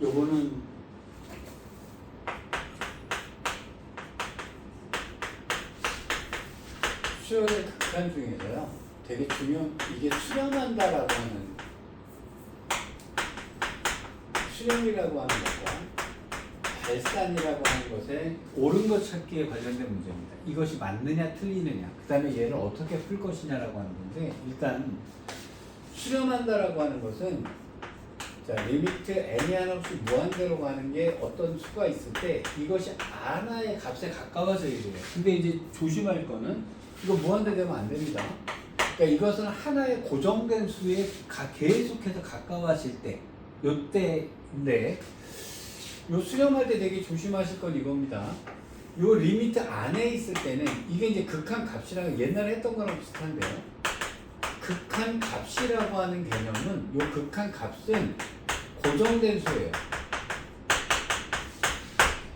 요거는 수열의 극한 중에서요. 되게 이게 수렴한다라고 하는 수렴이라고 하는 것과 발산이라고 하는 것에 옳은 것 찾기에 관련된 문제입니다. 이것이 맞느냐 틀리느냐, 그 다음에 얘를 어떻게 풀 것이냐라고 하는 건데, 일단 수렴한다라고 하는 것은 자, 리미트 n이 한없이 무한대로 가는 게 어떤 수가 있을 때 이것이 하나의 값에 가까워져야 돼요. 근데 이제 조심할 거는 이거 무한대 되면 안 됩니다. 그러니까 이것은 하나의 고정된 수에 계속해서 가까워질 때, 요때인데, 요 수렴할 때 되게 조심하실 건 이겁니다. 요 리미트 안에 있을 때는 이게 이제 극한 값이랑 옛날에 했던 거랑 비슷한데요. 극한 값이라고 하는 개념은 요 극한 값은 고정된 수예요.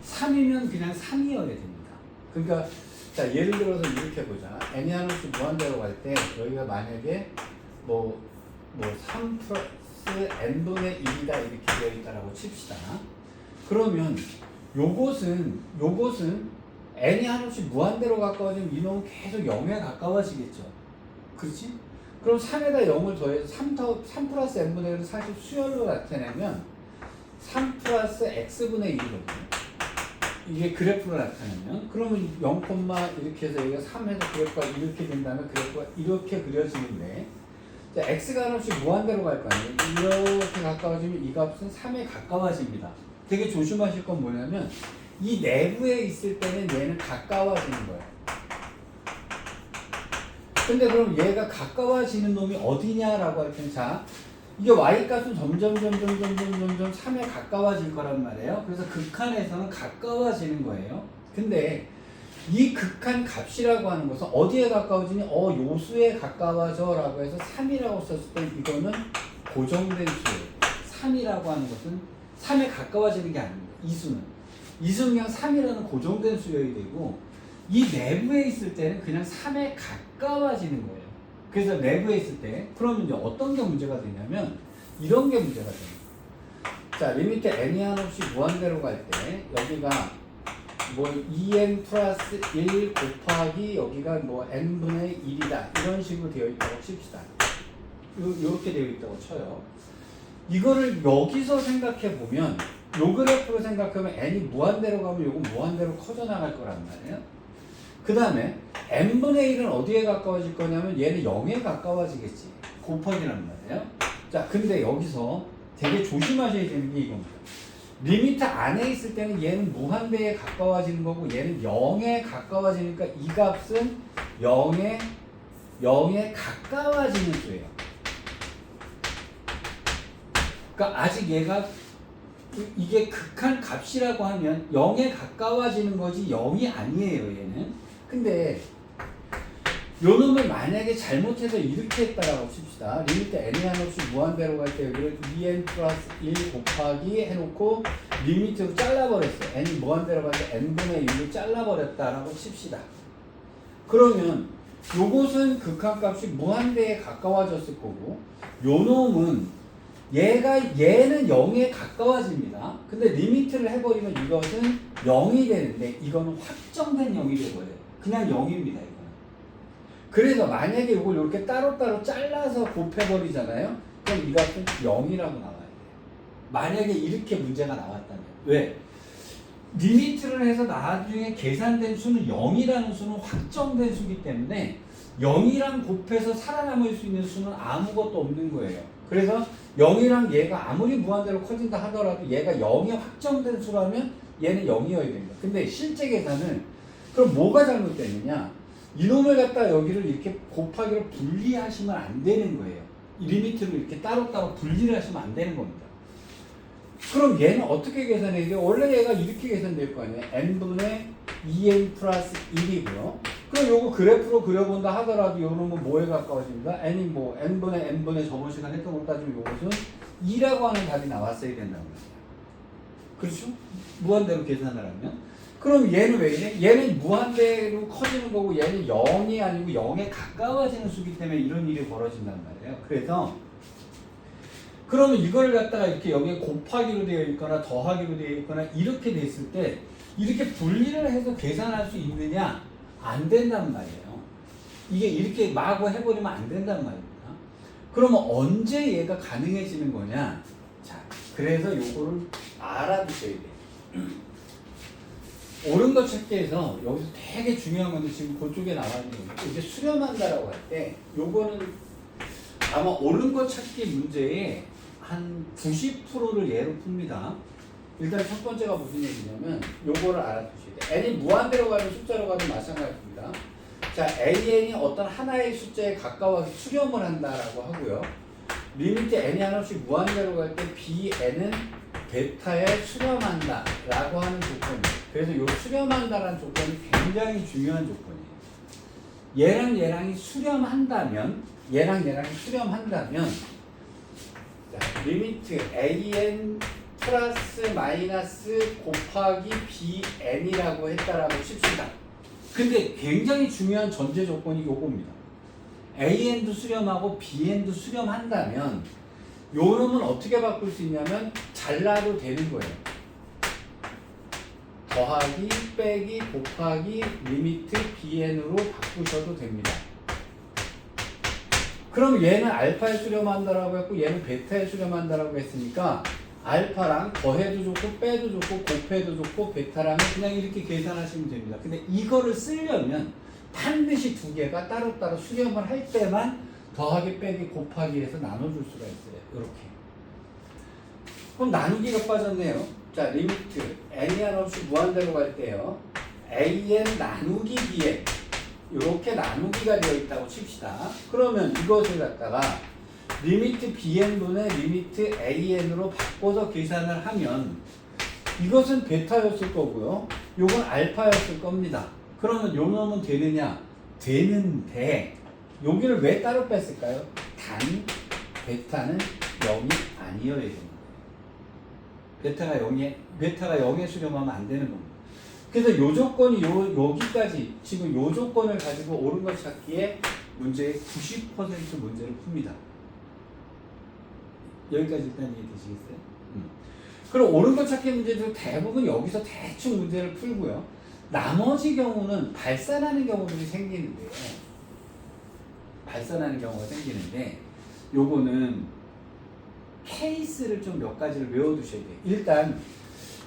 3이면 그냥 3이어야 됩니다. 그러니까 자, 예를 들어서 이렇게 보자. n이 한없이 무한대로 갈 때 여기가 만약에 뭐 3 플러스 n분의 1이다 이렇게 되어 있다라고 칩시다. 그러면 요것은 n이 한없이 무한대로 가까워지면 이놈은 계속 0에 가까워지겠죠. 그렇지? 그럼 3에다 0을 더해서 3 플러스 n분의 1을 사실 수열로 나타내면 3 플러스 x분의 1이거든요. 이게 그래프로 나타내면 그러면 0, 이렇게 해서 여기가 3에서 그래프가 이렇게 된다면 그래프가 이렇게 그려지는데, 자, x가 한없이 무한대로 갈 거 아니에요. 이렇게 가까워지면 이 값은 3에 가까워집니다. 되게 조심하실 건 뭐냐면 이 내부에 있을 때는 얘는 가까워지는 거예요. 근데 그럼 얘가 가까워지는 놈이 어디냐라고 할 때는, 자, 이게 y값은 점점 3에 가까워질 거란 말이에요. 그래서 극한에서는 가까워지는 거예요. 근데 이 극한 값이라고 하는 것은 어디에 가까워지니? 요 수에 가까워져 라고 해서 3이라고 썼을 때 이거는 고정된 수예요. 3이라고 하는 것은 3에 가까워지는 게 아닙니다. 이 수는 그냥 3이라는 고정된 수여야 되고, 이 내부에 있을 때는 그냥 3에 가까워지는 거예요. 그래서 내부에 있을 때, 그러면 이제 어떤 게 문제가 되냐면 이런 게 문제가 돼요. 자, 리미트 n이 한없이 무한대로 갈 때 여기가 뭐 2n 플러스 1 곱하기 여기가 뭐 n분의 1이다 이런 식으로 되어 있다고 칩시다. 이렇게 되어 있다고 쳐요. 이거를 여기서 생각해 보면, 요 그래프로 생각하면 n이 무한대로 가면 요건 무한대로 커져 나갈 거란 말이에요. 그 다음에 n분의 1은 어디에 가까워질 거냐면 얘는 0에 가까워지겠지. 곱하기란 말이에요. 자, 근데 여기서 되게 조심하셔야 되는 게 이겁니다. 리미트 안에 있을 때는 얘는 무한대에 가까워지는 거고 얘는 0에 가까워지니까 이 값은 0에 가까워지는 수예요. 그러니까 아직 얘가 이게 극한 값이라고 하면 0에 가까워지는 거지 0이 아니에요, 얘는. 근데 요 놈을 만약에 잘못해서 이렇게 했다라고 칩시다. 리미트 n이 한없이 무한대로 갈 때 여기를 2n 플러스 1 곱하기 해놓고 리미트로 잘라버렸어요. n이 무한대로 갈 때 n분의 1로 잘라버렸다라고 칩시다. 그러면 요것은 극한값이 무한대에 가까워졌을 거고, 요 놈은 얘는 0에 가까워집니다. 근데 리미트를 해버리면 이것은 0이 되는데 이거는 확정된 0이 되고요. 그냥 0입니다. 이거는. 그래서 만약에 이걸 이렇게 따로따로 잘라서 곱해버리잖아요. 그럼 이 값은 0이라고 나와야 돼요. 만약에 이렇게 문제가 나왔다면. 왜? 리미트를 해서 나중에 계산된 수는 0이라는 수는 확정된 수기 때문에 0이랑 곱해서 살아남을 수 있는 수는 아무것도 없는 거예요. 그래서 0이랑 얘가 아무리 무한대로 커진다 하더라도 얘가 0이 확정된 수라면 얘는 0이어야 됩니다. 근데 실제 계산은 그럼 뭐가 잘못됐느냐? 이놈을 갖다 여기를 이렇게 곱하기로 분리하시면 안 되는 거예요. 이 리미트를 이렇게 따로따로 분리를 하시면 안 되는 겁니다. 그럼 얘는 어떻게 계산해야 돼요? 원래 얘가 이렇게 계산될 거 아니에요. n분의 2n 플러스 1이고요. 그럼 요거 그래프로 그려본다 하더라도 요놈은 뭐에 가까워집니다? n이 뭐 n분의 저번 시간 했던 것 따지면 요것은 2라고 하는 답이 나왔어야 된다는 거예요. 그렇죠? 무한대로 계산을 하면. 그럼 얘는 왜 이래? 얘는 무한대로 커지는 거고 얘는 0이 아니고 0에 가까워지는 수기 때문에 이런 일이 벌어진단 말이에요. 그래서 그러면 이걸 갖다가 이렇게 여기에 곱하기로 되어 있거나 더하기로 되어 있거나 이렇게 됐을 때 이렇게 분리를 해서 계산할 수 있느냐? 안 된단 말이에요. 이게 이렇게 마구 해버리면 안 된단 말입니다. 그러면 언제 얘가 가능해지는 거냐? 자, 그래서 요거를 알아두셔야 돼요. 옳은 것 찾기에서 여기서 되게 중요한 건데 지금 그쪽에 나와 있는 거 이제 수렴한다라고 할 때 요거는 아마 옳은 것 찾기 문제의 한 90%를 예로 풉니다. 일단 첫 번째가 무슨 얘기냐면 요거를 알아두셔야 돼요. n이 무한대로 가든 숫자로 가든 마찬가지입니다. 자, an이 어떤 하나의 숫자에 가까워서 수렴을 한다라고 하고요. 리미트 n이 하나씩 무한대로 갈 때 bn은 베타에 수렴한다라고 하는 조건이에요. 그래서 이 수렴한다라는 조건이 굉장히 중요한 조건이에요. 얘랑 얘랑이 수렴한다면 자, 리미트 an 플러스 마이너스 곱하기 bn이라고 했다라고 칩시다. 근데 굉장히 중요한 전제 조건이 요겁니다. an도 수렴하고 bn도 수렴한다면 요 놈은 어떻게 바꿀 수 있냐면 잘라도 되는 거예요. 더하기 빼기 곱하기 리미트 bn으로 바꾸셔도 됩니다. 그럼 얘는 알파에 수렴한다라고 했고 얘는 베타에 수렴한다라고 했으니까 알파랑 더해도 좋고 빼도 좋고 곱해도 좋고 베타라면 그냥 이렇게 계산하시면 됩니다. 근데 이거를 쓰려면 반드시 두 개가 따로따로 수렴을 할 때만 더하기 빼기 곱하기 해서 나눠줄 수가 있어요. 이렇게. 그럼 나누기가 빠졌네요. 자, 리미트 n이 한없이 무한대로 갈 때요. an 나누기 bn 이렇게 나누기가 되어 있다고 칩시다. 그러면 이것을 갖다가 리미트 bn분의 리미트 an으로 바꿔서 계산을 하면 이것은 베타였을 거고요. 요건 알파였을 겁니다. 그러면 요 놈은 되느냐? 되는데 여기를 왜 따로 뺐을까요? 단 베타는 0이 아니어야 됩니다. 베타가 0에 수렴하면 안 되는 겁니다. 그래서 요 조건이 여기까지 지금 요 조건을 가지고 옳은 것 찾기에 문제의 90% 문제를 풉니다. 여기까지 일단 이해되시겠어요? 그럼 옳은 것 찾기 문제도 대부분 여기서 대충 문제를 풀고요. 나머지 경우는 발산하는 경우들이 생기는데요. 발산하는 경우가 생기는데 요거는 케이스를 좀 몇 가지를 외워두셔야 돼요. 일단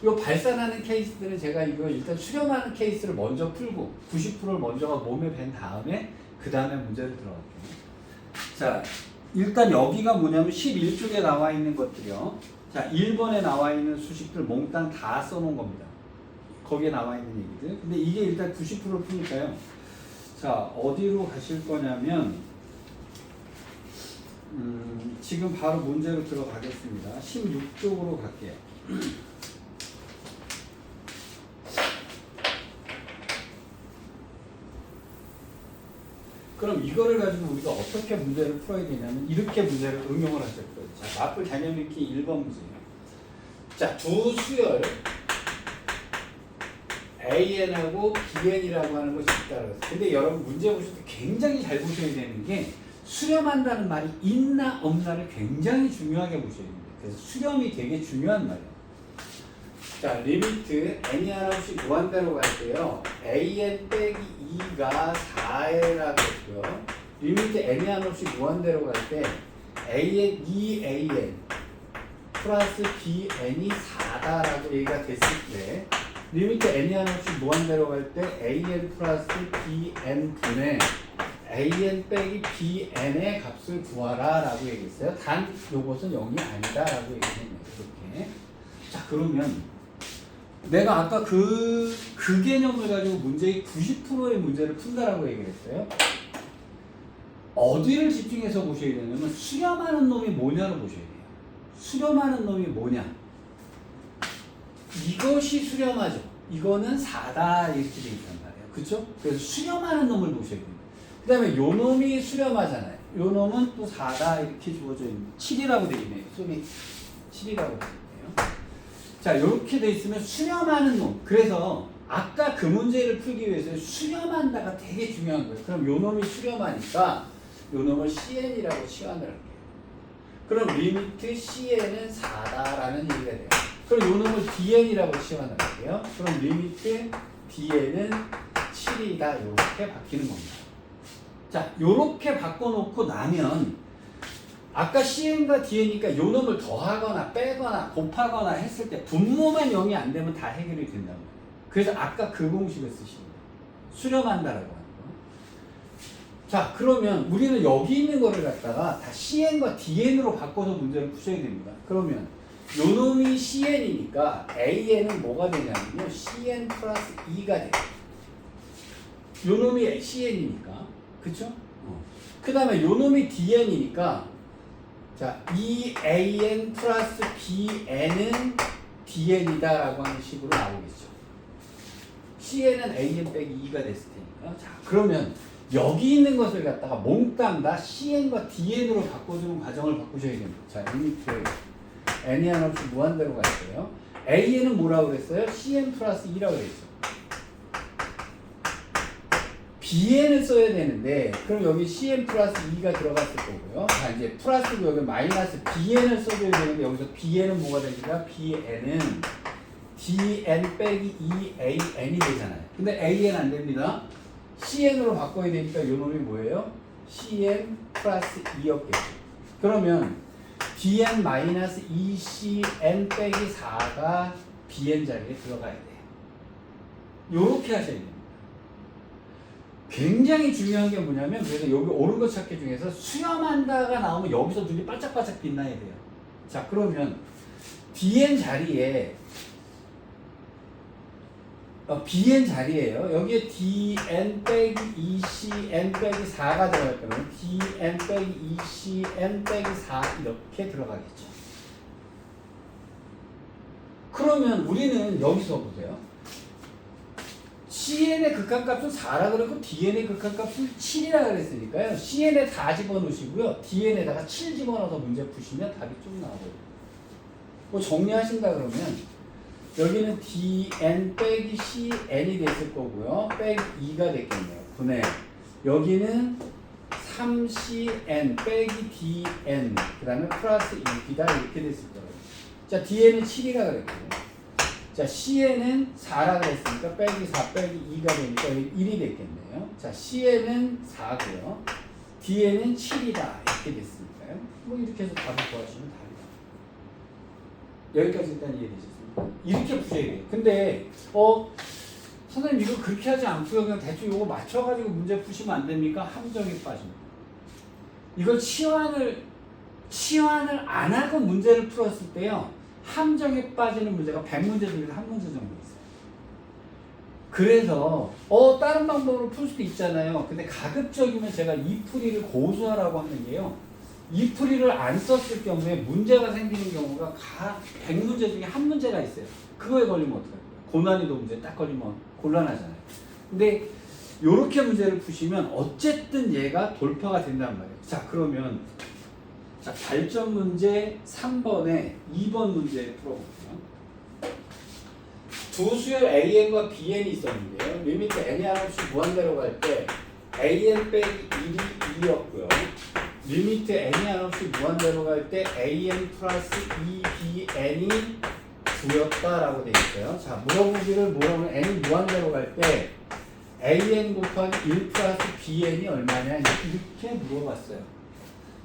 요 발산하는 케이스들은 제가 이거 일단 수렴하는 케이스를 먼저 풀고 90%를 먼저가 몸에 밴 다음에 그 다음에 문제를 들어갈게요. 자, 일단 여기가 뭐냐면 11쪽에 나와 있는 것들이요. 자, 1번에 나와 있는 수식들 몽땅 다 써놓은 겁니다. 거기에 나와 있는 얘기들. 근데 이게 일단 90%를 푸니까요. 자, 어디로 가실 거냐면 지금 바로 문제로 들어가겠습니다. 16쪽으로 갈게요. 그럼 이거를 가지고 우리가 어떻게 문제를 풀어야 되냐면 이렇게 문제를 응용을 하실 거예요. 자, 마플 단연 읽기 1번 문제예요. 자, 두 수열 AN하고 BN이라고 하는 것이 있다고 했어요. 근데 여러분 문제 보실 때 굉장히 잘 보셔야 되는 게 수렴한다는 말이 있나 없나를 굉장히 중요하게 보셔야 됩니다. 그래서 수렴이 되게 중요한 말이에요. 자, 리미트 n이 하나씩 무한대로 갈 때요. an 빼기 2가 4라고 했고요. 리미트 n이 하나씩 무한대로 갈 때 an 2an 플러스 bn이 4다라고 얘기가 됐을 때 리미트 n이 하나씩 무한대로 갈 때 an 플러스 bn 분의 an 빼기 bn의 값을 구하라 라고 얘기했어요. 단 요것은 0이 아니다 라고 얘기했네요. 이렇게. 자, 그러면 내가 아까 그 개념을 가지고 문제의 90%의 문제를 푼다라고 얘기를 했어요. 어디를 집중해서 보셔야 되냐면 수렴하는 놈이 뭐냐로 보셔야 돼요. 수렴하는 놈이 뭐냐. 이것이 수렴하죠. 이거는 4다 이렇게 돼 있단 말이에요. 그쵸? 그래서 수렴하는 놈을 보셔야 돼요. 그 다음에 요 놈이 수렴하잖아요. 요 놈은 또 4다 이렇게 주어져 있는 7이라고 되어 있네요. 놈이 7이라고 되어 있네요. 자, 이렇게 돼 있으면 수렴하는 놈. 그래서 아까 그 문제를 풀기 위해서 수렴한다가 되게 중요한 거예요. 그럼 요 놈이 수렴하니까 요 놈을 CN이라고 치환을 할게요. 그럼 리미트 CN은 4다라는 얘기가 돼요. 그럼 요 놈을 DN이라고 치환할게요. 그럼 리미트 DN은 7이다. 이렇게 바뀌는 겁니다. 자, 요렇게 바꿔놓고 나면 아까 CN과 DN이니까 요 놈을 더하거나 빼거나 곱하거나 했을 때 분모만 0이 안 되면 다 해결이 된단 말이에요. 그래서 아까 그 공식을 쓰시는 거예요. 수렴한다라고 하는 거. 자, 그러면 우리는 여기 있는 거를 갖다가 다 CN과 DN으로 바꿔서 문제를 푸셔야 됩니다. 그러면 요 놈이 CN이니까 AN은 뭐가 되냐면요. CN 플러스 2가 돼요. 요 놈이 CN이니까. 그쵸? 그 다음에 요 놈이 DN이니까 자, EAN 플러스 BN은 DN이다 라고 하는 식으로 나오겠죠. CN은 AN 빼기 2가 됐을 테니까. 자, 그러면 여기 있는 것을 갖다가 몽땅 다 CN과 DN으로 바꿔주는 과정을 바꾸셔야 됩니다. 자, 리미트 n이 한없이 무한대로 갈게요. AN은 뭐라고 그랬어요? CN 플러스 2라고 그랬죠. BN을 써야 되는데 그럼 여기 CN 플러스 2가 들어갔을 거고요. 자, 이제 플러스고 여기 마이너스 BN을 써줘야 되는데 여기서 BN은 뭐가 되니까 BN은 DN 빼기 2AN이 되잖아요. 근데 AN 안 됩니다. CN으로 바꿔야 되니까 요 놈이 뭐예요? CN 플러스 2였겠죠. 그러면 DN 마이너스 2CN 빼기 4가 BN 자리에 들어가야 돼요. 요렇게 하셔야 됩니다. 굉장히 중요한 게 뭐냐면 그래서 여기 옳은 것 찾기 중에서 수렴한다가 나오면 여기서 눈이 반짝반짝 빛나야 돼요. 자, 그러면 DN 자리에 BN 자리에요. 여기에 DN 빼기 2CN 빼기 4가 들어갈 거면 DN 빼기 2CN 빼기 4 이렇게 들어가겠죠. 그러면 우리는 여기서 보세요. CN의 극한값은 4라 그러고 DN의 극한값은 7이라 그랬으니까요. CN에 4 집어넣으시고요. DN에다가 7 집어넣어서 문제 푸시면 답이 쭉 나오거든요. 뭐 정리하신다 그러면 여기는 DN 빼기 CN이 됐을 거고요. 빼기 2가 됐겠네요. 분해. 여기는 3CN 빼기 DN 그 다음에 플러스 2B다 이렇게 됐을 거예요. 자, DN은 7이라 그랬고요. 자, CN은 4라 그랬으니까 빼기 4 빼기 2가 되니까 여기 1이 됐겠네요. 자, CN은 4고요. DN은 7이다 이렇게 됐으니까요. 뭐 이렇게 해서 답을 구하시면 답이다. 여기까지 일단 이해되셨습니까? 이렇게 푸셔야 돼요. 근데 선생님 이거 그렇게 하지 않고요. 그냥 대충 이거 맞춰가지고 문제 푸시면 안 됩니까? 함정에 빠집니다. 이걸 치환을 안 하고 문제를 풀었을 때요. 함정에 빠지는 문제가 100문제 중에서 한 문제 정도 있어요. 그래서 다른 방법으로 풀 수도 있잖아요. 근데 가급적이면 제가 이 풀이를 고수하라고 하는 게요. 이 풀이를 안 썼을 경우에 문제가 생기는 경우가 100문제 중에 한 문제가 있어요. 그거에 걸리면 어떡할까요? 고난이도 문제 딱 걸리면 곤란하잖아요. 근데 이렇게 문제를 푸시면 어쨌든 얘가 돌파가 된단 말이에요. 자, 그러면 자, 발전 문제 3번에 2번 문제 풀어볼게요. 두 수열 AN과 BN이 있었는데요. 리미트 n이 한없이 무한대로 갈 때 AN 빼기 1이 2였고요. 리미트 n이 한없이 무한대로 갈 때 AN 플러스 2BN이 9였다라고 되어 있어요. 자, 물어보기를 뭐라면 n이 무한대로 갈 때 AN 곱하기 1 플러스 BN이 얼마냐 이렇게 물어봤어요.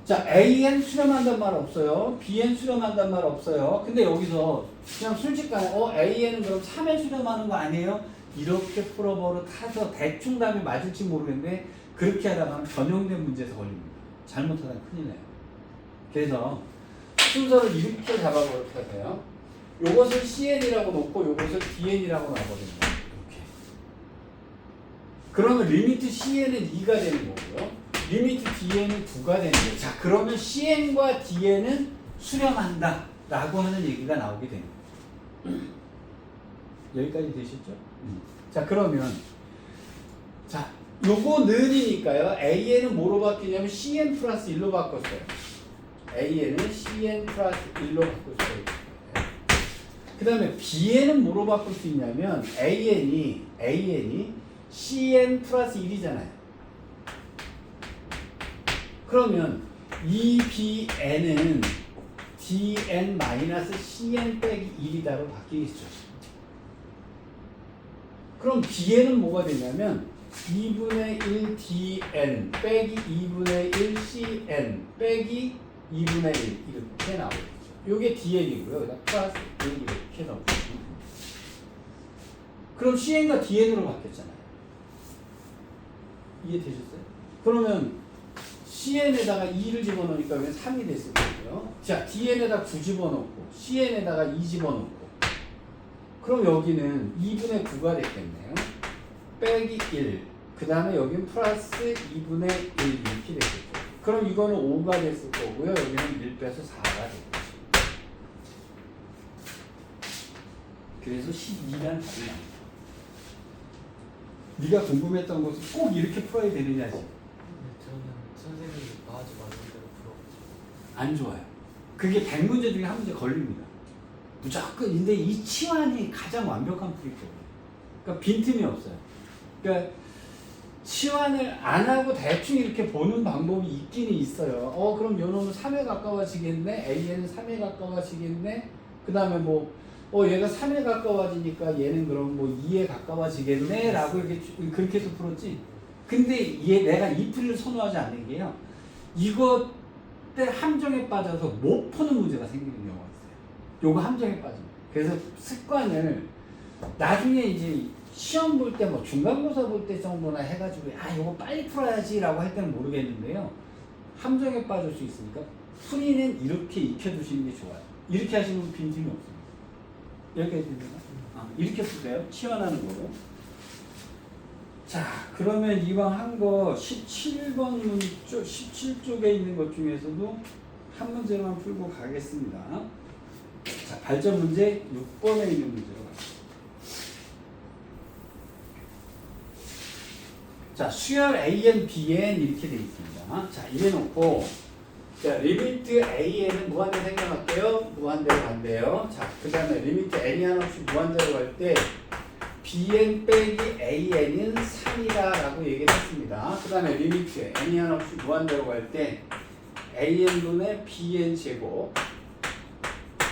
자, AN 수렴한단 말 없어요. BN 수렴한단 말 없어요. 근데 여기서 그냥 순식간에 AN은 그럼 3에 수렴하는 거 아니에요? 이렇게 풀어버릇 타서 대충 답이 맞을지 모르겠는데 그렇게 하다가는 변형된 문제에서 걸립니다. 잘못하다 큰일 나요. 그래서 순서를 이렇게 잡아버릇 하세요. 요것을 CN이라고 놓고 요것을 DN이라고 놔버립니다. 이렇게. 그러면 리미트 CN은 2가 되는 거고요. 리미트 DN은 9가 되는 거예요. 자, 그러면 CN과 DN은 수렴한다 라고 하는 얘기가 나오게 됩니다. 여기까지 되셨죠? 자, 그러면 자, 요거 는이니까요. AN은 뭐로 바뀌냐면 CN 플러스 1로 바꿨어요. AN은 CN 플러스 1로 바꿨어요. 그 다음에 BN은 뭐로 바꿀 수 있냐면 AN이 CN 플러스 1이잖아요. 그러면 2bn은 dn-cn 빼기 1이다로 바뀌겠죠. 그럼 bn은 뭐가 되냐면 2분의 1 dn 빼기 2분의 1 cn 빼기 2분의 1 이렇게 나오겠죠. 요게 dn이고요. 여기다 플러스 1 이렇게 나오겠죠. 그럼 cn과 dn으로 바뀌었잖아요. 이해되셨어요? 그러면 cn에다가 2를 집어넣으니까 여기는 3이 됐을 거고요. 자, dn에다 9 집어넣고 cn에다가 2 집어넣고 그럼 여기는 2분의 9가 됐겠네요. 빼기 1. 그 다음에 여기는 플러스 2분의 1 이렇게 됐겠죠. 그럼 이거는 5가 됐을 거고요. 여기는 1 빼서 4가 됐겠죠. 그래서 12라는 답이 나옵니다. 네가 궁금했던 것을 꼭 이렇게 풀어야 되느냐지. 저는 선생님이 나하지 말는 대로 풀어가지고 안 좋아요. 그게 100문제 중에 한 문제 걸립니다. 무조건. 근데 이 치환이 가장 완벽한 풀이거든요. 그러니까 빈틈이 없어요. 그러니까 치환을 안 하고 대충 이렇게 보는 방법이 있기는 있어요. 그럼 요 놈은 3에 가까워지겠네. A는 3에 가까워지겠네. 그 다음에 얘가 3에 가까워지니까 얘는 그럼 2에 가까워지겠네 라고 이렇게 그렇게 해서 풀었지. 근데 내가 이 풀이를 선호하지 않는 게요, 이것 때 함정에 빠져서 못 푸는 문제가 생기는 경우가 있어요. 요거 함정에 빠집니다. 그래서 습관을 나중에 이제 시험 볼 때 중간고사 볼 때 정도나 해가지고 요거 빨리 풀어야지 라고 할 때는 모르겠는데요, 함정에 빠질 수 있으니까 풀이는 이렇게 익혀두시는 게 좋아요. 이렇게 하시면 빈틈이 없습니다. 여기까지 됩니까? 이렇게 쓰세요. 치환하는 거로. 자, 그러면 이왕 한 거 17번 문제, 17쪽에 있는 것 중에서도 한 문제만 풀고 가겠습니다. 자, 발전 문제 6번에 있는 문제로 가겠습니다. 자, 수열 AN, BN 이렇게 되어 있습니다. 자, 이래놓고 자, 리미트 AN은 무한대로 생각할게요. 무한대로 간대요. 자, 그 다음에 리미트 N이 하나 없이 무한대로 갈 때 BN 빼기 AN은 3이다라고 얘기를 했습니다. 그 다음에 리미트 N이 하나 없이 무한대로 갈 때 AN분의 BN 제곱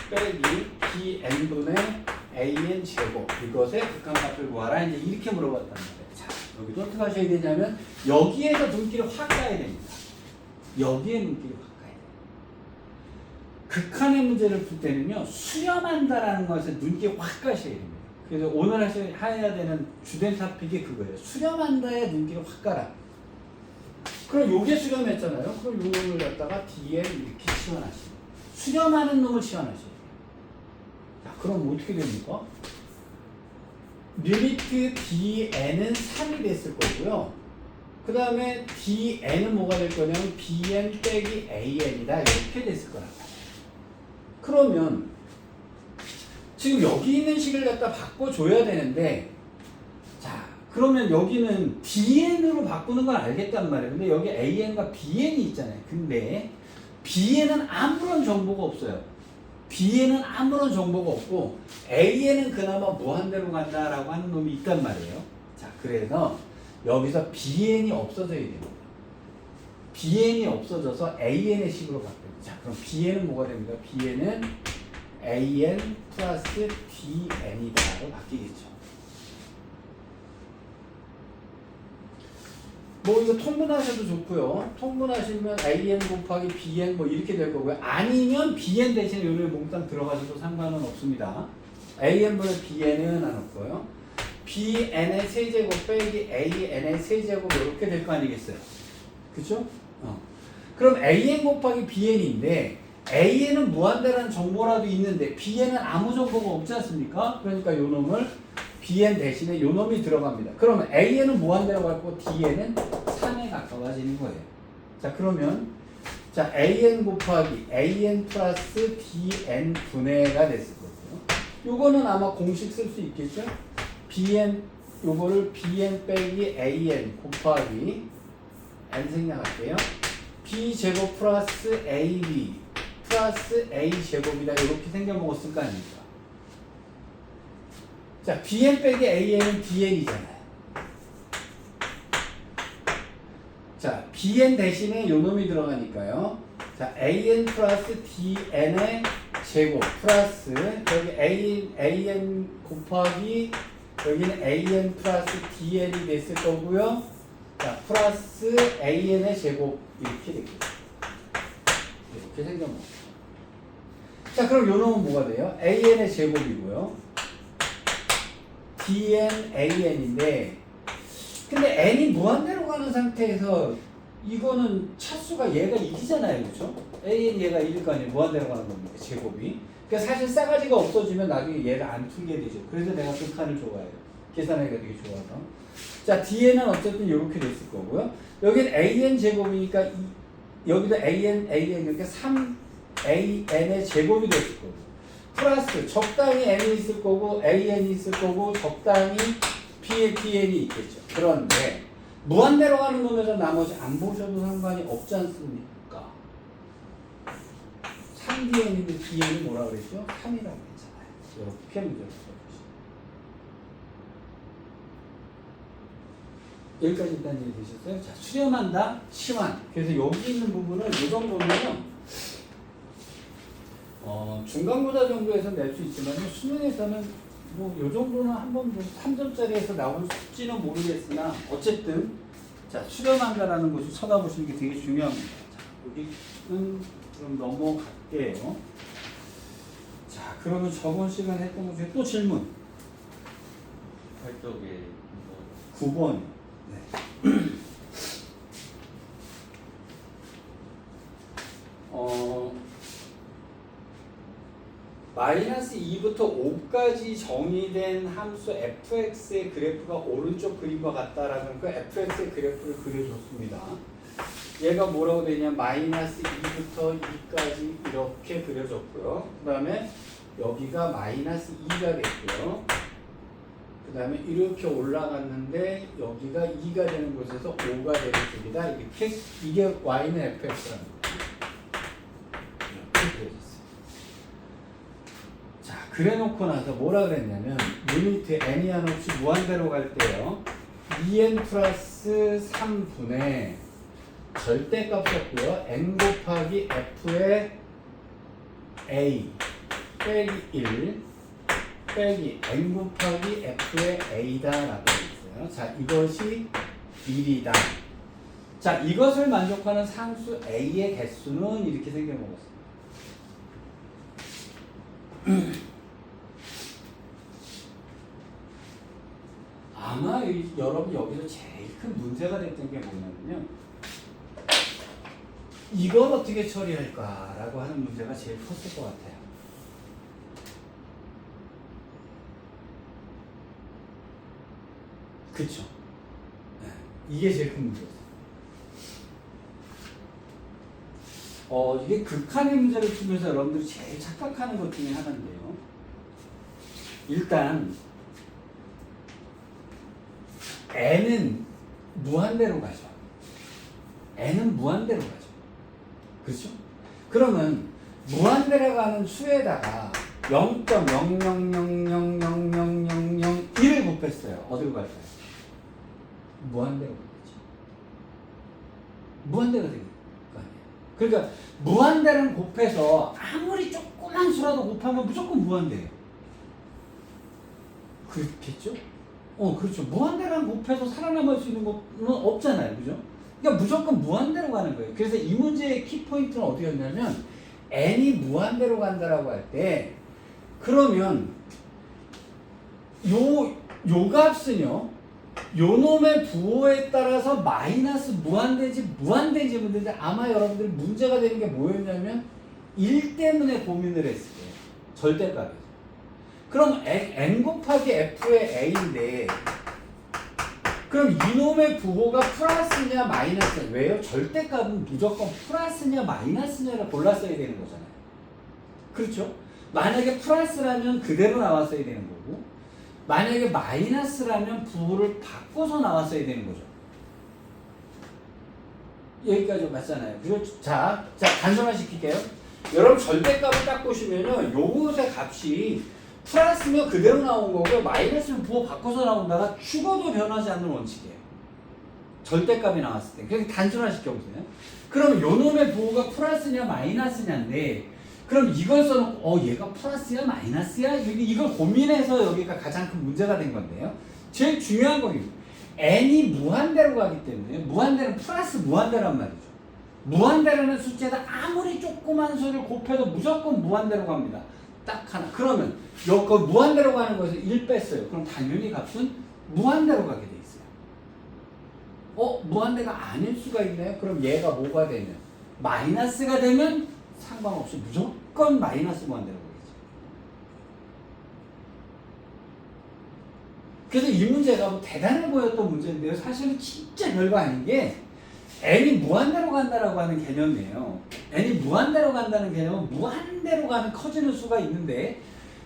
빼기 BN분의 AN 제곱, 이것의 극한값을 구하라. 이제 이렇게 물어봤단 말이에요. 자, 여기도 어떻게 하셔야 되냐면 여기에서 눈길을 확 가야 됩니다. 여기에 눈길을 확 가야 돼요. 극한의 문제를 풀 때는요, 수렴한다라는 것에 눈길이 확 가셔야 됩니다. 그래서 오늘 해야 되는 주된 토픽이 그거예요. 수렴한다에 눈길을 확 가라. 그럼 요게 수렴했잖아요. 그럼 요 놈을 갖다가 D에 이렇게 치환하시고 수렴하는 놈을 치환하셔야 돼요. 자, 그럼 어떻게 됩니까? 리미트 DN은 3이 됐을 거고요. 그 다음에 DN은 뭐가 될 거냐면 BN 빼기 AN이다 이렇게 됐을 거란 말이에요. 그러면 지금 여기 있는 식을 갖다 바꿔줘야 되는데, 자, 그러면 여기는 DN으로 바꾸는 건 알겠단 말이에요. 근데 여기 AN과 BN이 있잖아요. 근데 BN은 아무런 정보가 없어요. BN은 아무런 정보가 없고 AN은 그나마 무한대로 간다라고 하는 놈이 있단 말이에요. 자, 그래서 여기서 BN이 없어져야 됩니다. BN이 없어져서 AN의 식으로 바뀌어요. 자, 그럼 BN은 뭐가 됩니까? BN은 AN 플러스 DN이다라고 바뀌겠죠. 이거 통분하셔도 좋고요. 통분하시면 AN 곱하기 BN 이렇게 될 거고요. 아니면 BN 대신에 요를 몽땅 들어가셔도 상관은 없습니다. AN분의 BN은 안 없고요. BN의 세제곱 빼기 AN의 세제곱 이렇게 될 거 아니겠어요? 그쵸? 그럼 AN 곱하기 BN인데 AN은 무한대라는 정보라도 있는데 BN은 아무 정보가 없지 않습니까? 그러니까 요 놈을 BN 대신에 요 놈이 들어갑니다. 그러면 AN은 무한대로 갖고 DN은 3에 가까워지는 거예요. 자, 그러면 자, AN 곱하기 AN 플러스 DN 분해가 됐을 거고요. 요거는 아마 공식 쓸 수 있겠죠? BN, 요거를 BN 빼기 AN 곱하기 N 생략할게요. B 제곱 플러스 AB 플러스 A 제곱이다. 이렇게 생겨 먹었을 거 아닙니까? 자, BN 빼기 AN은 DN이잖아요. 자, BN 대신에 요 놈이 들어가니까요. 자, an 플러스 dn의 제곱 플러스 여기 an 곱하기 여기는 an 플러스 dn이 됐을 거고요. 자, 플러스 an의 제곱 이렇게 되겠죠. 이렇게 생겨먹어요. 자, 그럼 요 놈은 뭐가 돼요? an의 제곱이고요. dn an인데 근데 n이 무한대로 가는 상태에서 이거는 차수가 얘가 1이잖아요. 그렇죠? an 얘가 1일 거 아니에요. 무한대로 가는 겁니다. 제곱이. 그러니까 사실 싸가지가 없어지면 나중에 얘를 안 풀게 되죠. 그래서 내가 극한을 좋아해요. 계산하기가 되게 좋아서. 자, dn은 어쨌든 이렇게 됐을 거고요. 여기는 an 제곱이니까 여기도 an 그러니까 3an의 제곱이 됐을 거고. 플러스 적당히 n이 있을 거고 an이 있을 거고 적당히 p의 pn이 있겠죠. 그런데 무한대로 가는 놈에서 나머지 안 보셔도 상관이 없지 않습니까? 3dn인데 dn이 뭐라 그랬죠? 3이라고 했잖아요. 이렇게 문제를 풀어주시죠. 여기까지 일단 이해 되셨어요? 자, 수렴한다, 치환. 그래서 여기 있는 부분은 이 정도면은 중간고사 정도에서 낼 수 있지만 수능에서는 뭐 요 정도는 한번 3점짜리에서 나온 숙지는 모르겠으나 어쨌든 자, 수렴한다라는 것을 쳐다보시는 게 되게 중요합니다. 자, 여기는 그럼 넘어갈게요. 자, 그러면 저번 시간에 했던 것 중에 또 질문. 8쪽에 9번. 네. 마이너스 2부터 5까지 정의된 함수 fx의 그래프가 오른쪽 그림과 같다라는 그 fx의 그래프를 그려줬습니다. 얘가 뭐라고 되냐? 마이너스 2부터 2까지 이렇게 그려졌고요. 그 다음에 여기가 마이너스 2가 됐고요. 그 다음에 이렇게 올라갔는데 여기가 2가 되는 곳에서 5가 되는 쪽이다. 이렇게 이게 y는 fx라는 거예요. 이렇게 그려졌어요. 자, 그래놓고 나서 뭐라 그랬냐면 리미트 n이 한없이 무한대로 갈 때요 2n 플러스 3분의 절대값 썼고요 n 곱하기 f의 a 빼기 1 빼기 n 곱하기 f의 a다 라고 했어요. 자, 이것이 1이다. 자, 이것을 만족하는 상수 a의 개수는 이렇게 생겨먹었어요. 아마 여러분 여기서 제일 큰 문제가 됐던 게 뭐냐면요, 이걸 어떻게 처리할까라고 하는 문제가 제일 컸을 것 같아요. 그쵸? 네, 이게 제일 큰 문제였어요. 이게 극한의 문제를 풀면서 여러분들이 제일 착각하는 것 중에 하나인데요. 일단 n은 무한대로 가죠. n은 무한대로 가죠. 그렇죠? 그러면 무한대로 가는 수에다가 0.00000001을 곱했어요. 어디로 갈까요? 무한대로 가겠죠. 무한대가 되는 거 아니에요. 그러니까 무한대를 곱해서 아무리 조그만 수라도 곱하면 무조건 무한대예요. 그렇겠죠? 그렇죠. 무한대랑 곱해서 살아남을 수 있는 것은 없잖아요. 그죠? 그러니까 무조건 무한대로 가는 거예요. 그래서 이 문제의 키포인트는 어디였냐면 n이 무한대로 간다라고 할 때 그러면 요 값은요 요 놈의 부호에 따라서 마이너스 무한대인지 문제인데 아마 여러분들이 문제가 되는 게 뭐였냐면 1 때문에 고민을 했을 거예요. 절대값이죠. 그럼 n 곱하기 f의 a인데 그럼 이놈의 부호가 플러스냐 마이너스냐? 왜요? 절대값은 무조건 플러스냐 마이너스냐를 골랐어야 되는 거잖아요. 그렇죠? 만약에 플러스라면 그대로 나왔어야 되는 거고 만약에 마이너스라면 부호를 바꿔서 나왔어야 되는 거죠. 여기까지 맞잖아요. 그죠? 자, 단순화시킬게요. 여러분 절대값을 딱 보시면요 요것의 값이 플러스면 그대로 나온 거고요 마이너스면 부호 바꿔서 나온다가 죽어도 변하지 않는 원칙이에요. 절대값이 나왔을 때. 그냥 단순화시켜보세요. 그럼 요 놈의 부호가 플러스냐 마이너스냐인데 그럼 이걸 써놓고 얘가 플러스야 마이너스야? 이걸 고민해서 여기가 가장 큰 문제가 된 건데요. 제일 중요한 거입니다. n이 무한대로 가기 때문에 무한대는 플러스 무한대란 말이죠. 무한대라는 숫자에다 아무리 조그만 수를 곱해도 무조건 무한대로 갑니다. 딱 하나. 그러면 여기 무한대로 가는 거에서 1 뺐어요. 그럼 당연히 값은 무한대로 가게 돼 있어요. 무한대가 아닐 수가 있나요? 그럼 얘가 뭐가 되면? 마이너스가 되면 상관없이 무조건 마이너스 무한대로 가겠죠. 그래서 이 문제가 뭐 대단해 보였던 문제인데요. 사실은 진짜 별거 아닌 게 n이 무한대로 간다라고 하는 개념이에요. n이 무한대로 간다는 개념은 무한대로 가는 커지는 수가 있는데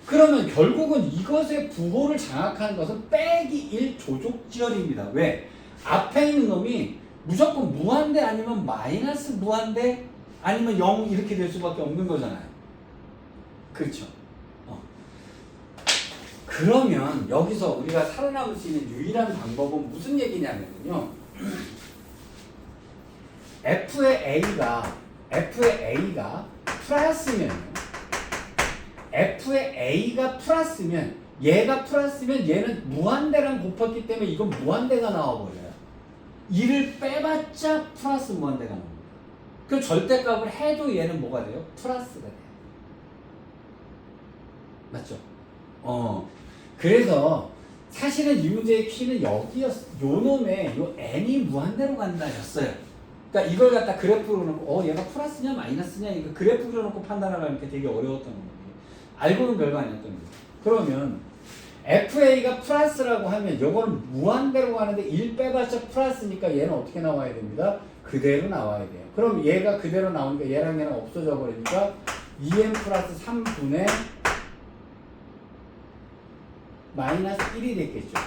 그러면 결국은 이것의 부호를 장악하는 것은 빼기 1 조족지열입니다. 왜? 앞에 있는 놈이 무조건 무한대 아니면 마이너스 무한대 아니면 0 이렇게 될 수밖에 없는 거잖아요. 그렇죠? 그러면 여기서 우리가 살아남을 수 있는 유일한 방법은 무슨 얘기냐면요. F의 A가 플러스면 얘가 플러스면 얘는 무한대랑 곱했기 때문에 이건 무한대가 나와버려요. 2를 빼봤자 플러스 무한대가 나옵니다. 그럼 절대값을 해도 얘는 뭐가 돼요? 플러스가 돼요. 맞죠? 그래서 사실은 이 문제의 키는 여기였어. 요 놈의 요 n이 무한대로 간다였어요. 그러니까 이걸 갖다 그래프로 놓고 얘가 플러스냐 마이너스냐 이거 그래프로 놓고 판단하려는 게 되게 어려웠던 거예요. 알고는 별거 아니었던 거예요. 그러면 FA가 플러스라고 하면 요거는 무한대로 가는데 1 빼봤자 플러스니까 얘는 어떻게 나와야 됩니다? 그대로 나와야 돼요. 그럼 얘가 그대로 나오니까 얘랑 얘랑 없어져 버리니까 2n 플러스 3분의 마이너스 1이 됐겠죠.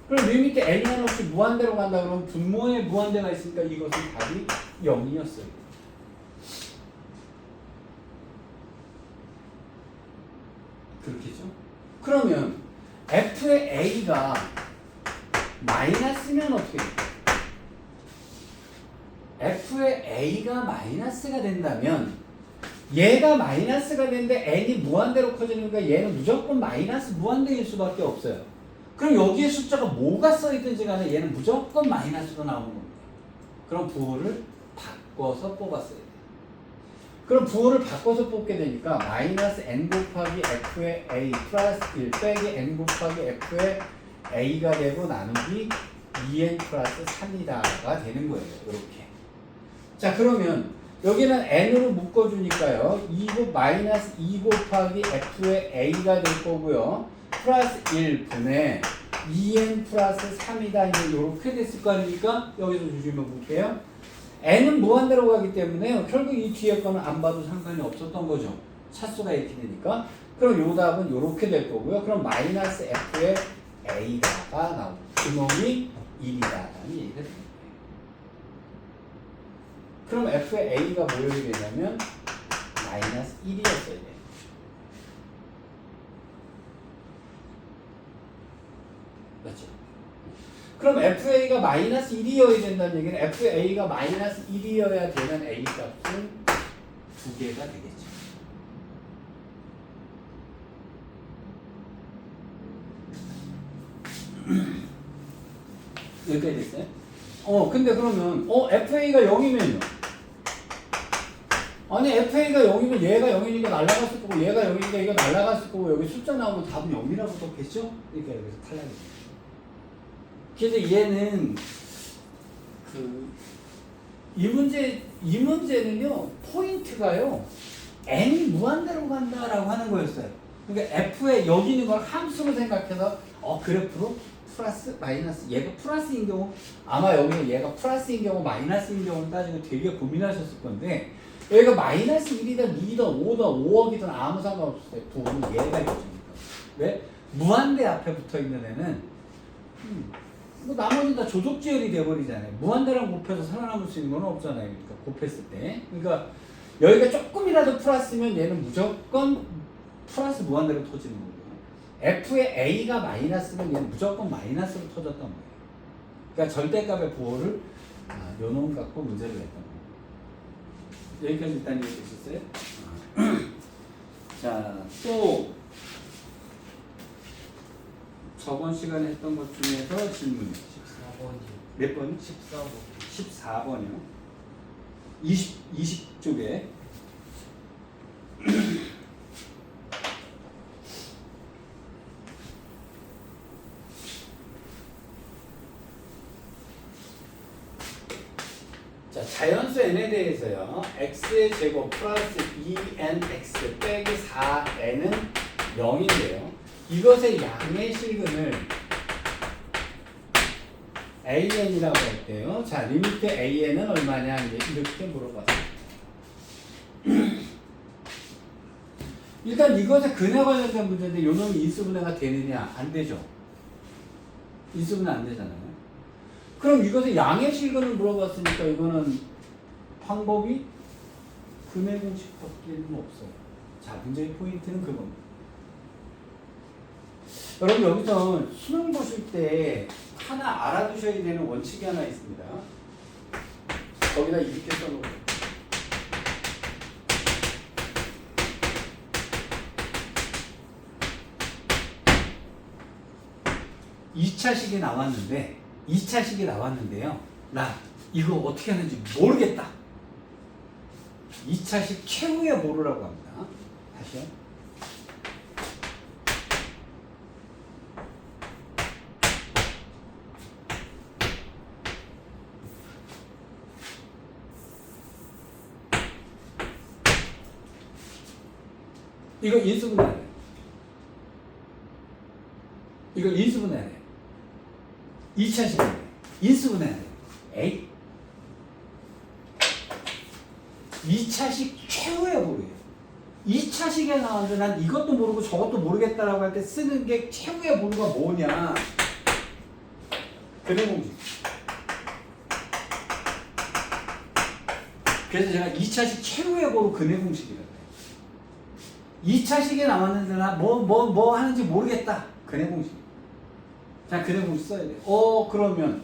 그럼 리미트 n이 없이 무한대로 간다 그러면 분모에 무한대가 있으니까 이것은 답이 0이었어요. 그렇겠죠? 그러면 F의 A가 마이너스면 어떻게 돼요? F의 A가 마이너스가 된다면 얘가 마이너스가 되는데 n이 무한대로 커지니까 얘는 무조건 마이너스 무한대일 수밖에 없어요. 그럼 여기에 숫자가 뭐가 써있든지 간에 얘는 무조건 마이너스로 나오는 겁니다. 그럼 부호를 바꿔서 뽑았어야 돼요. 그럼 부호를 바꿔서 뽑게 되니까 마이너스 n 곱하기 f의 a 플러스 1 빼기 n 곱하기 f의 a가 되고 나누기 2n 플러스 3이다가 되는 거예요. 이렇게. 자 그러면 여기는 n으로 묶어주니까요. 마이너스 2 곱하기 f의 a가 될 거고요. 플러스 1분의 2n 플러스 3이다. 이제 이렇게 됐을 거 아닙니까? 여기서 주시면 볼게요. n은 무한대로 가기 때문에 결국 이 뒤에 거는 안 봐도 상관이 없었던 거죠. 차수가 이렇게 되니까. 그럼 요 답은 이렇게 될 거고요. 그럼 마이너스 f의 a다가 나오고 그놈이 1이다라는 얘기가 됩니다. 그럼 f의 a가 뭐여야 되냐면 마이너스 1이었어야 돼요. 맞죠? 그럼 FA가 마이너스 1이어야 된다는 얘기는 FA가 마이너스 1이어야 되는 A 값은 2개가 되겠죠. 여기까지 됐어요? 근데 그러면 FA가 0이면요? 아니 FA가 0이면 얘가 0이니까 날아갔을 거고 얘가 0이니까 이거 날아갔을 거고 여기 숫자 나오면 답은 0이라고 썼겠죠? 그러니까 여기서 탈락이 돼요. 그래서 얘는 이 문제는요 포인트가요 n이 무한대로 간다라고 하는 거였어요. 그러니까 f에 여기 있는 걸 함수로 생각해서 그래프로 플러스 마이너스 얘가 플러스인 경우 아마 여기는 얘가 플러스인 경우 마이너스인 경우를 따지고 되게 고민하셨을 건데 여기가 마이너스 1이든 2든 5든 5억이든 아무 상관없어요. 부호는 얘가 있으니까. 왜? 무한대 앞에 붙어있는 애는 뭐 나머지는 다 조족지열이 돼버리잖아요. 무한대랑 곱해서 살아남을 수 있는 건 없잖아요. 그러니까 곱했을 때. 그러니까 여기가 조금이라도 플러스면 얘는 무조건 플러스 무한대로 터지는 거고요. F의 A가 마이너스면 얘는 무조건 마이너스로 터졌던 거예요. 그러니까 절대값의 부호를 요 놈 갖고 문제를 냈던 거. 여기까지 일단 이해되셨어요? 자, 또 저번 시간에 했던 것 중에서 질문 14번이요. 몇 번? 14번. 14번이요. 20쪽에 자, 자연수 n에 대해서요. x의 제곱 플러스 2nx 빼기 4n은 0인데요. 이것의 양의 실근을 an이라고 할게요. 자, 리미트 an은 얼마냐? 이렇게 물어봤어요. 일단 이것에 근에 관련된 문제인데 요 놈이 인수분해가 되느냐? 안 되죠. 인수분해 안 되잖아요. 그럼 이것의 양의 실근을 물어봤으니까 이거는 방법이 근의 공식밖에는 없어요. 자, 문제의 포인트는 그겁니다. 여러분 여기서 수능 보실 때 하나 알아두셔야 되는 원칙이 하나 있습니다. 거기다 이렇게 써놓을게요. 2차식이 나왔는데요. 나 이거 어떻게 하는지 모르겠다. 2차식 최후의 모르라고 합니다. 다시요. 이거 인수분해야 돼. 이걸 인수분해야 돼. 2차식인데 인수분해야 돼. 에이? 2차식 최후의 모르예요. 2차식에 나왔는데 난 이것도 모르고 저것도 모르겠다라고 할 때 쓰는 게 최후의 모르가 뭐냐? 근해 공식. 그래서 제가 2차식 최후의 모르 근해 공식이라고 해요. 2차식에 나왔는데 나 뭐 하는지 모르겠다. 근해 공식. 자, 근해 공식 써야 돼. 그러면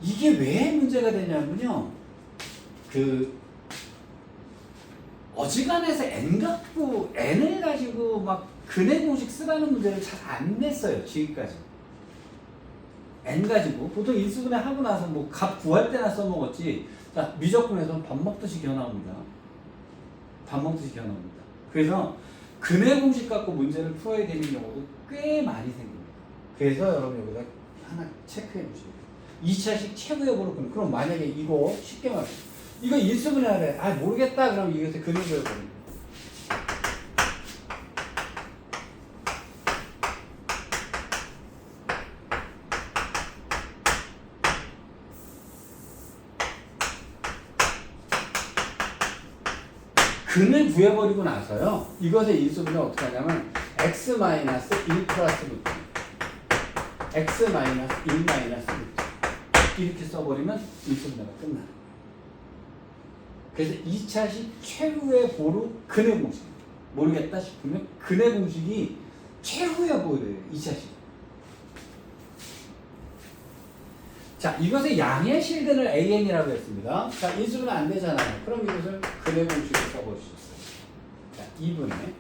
이게 왜 문제가 되냐면요. 어지간해서 n 갖고 n을 가지고 막 근해 공식 쓰라는 문제를 잘 안 냈어요. 지금까지. n 가지고 보통 인수분해 하고 나서 뭐 값 구할 때나 써먹었지. 자, 미적분에서 밥 먹듯이 기어 나옵니다. 밥 먹듯이 기어 나옵니다. 그래서 근해 공식 갖고 문제를 풀어야 되는 경우도 꽤 많이 생깁니다. 그래서 여러분 여기다 하나 체크해 보시면 돼요. 2차식 최후의 보로 그럼 만약에 이거 쉽게 말해 이거 인수분해 하래. 모르겠다. 그럼 이것을 근해줘야 됩니다. 근을 구해버리고 나서요. 이것의 인수분해 어떻게 하냐면 x-1 플러스부터 x-1 마이너스부터 이렇게 써버리면 인수분해가 끝나요. 그래서 2차식 최후의 보루 근해 공식. 모르겠다 싶으면 근해 공식이 최후의 보루예요. 2차식. 자, 이것의 양의 실근을 an이라고 했습니다. 자, 인수분해 안 되잖아요. 그럼 이것을 근해 공식으로 써보셨어요. 자, 2분의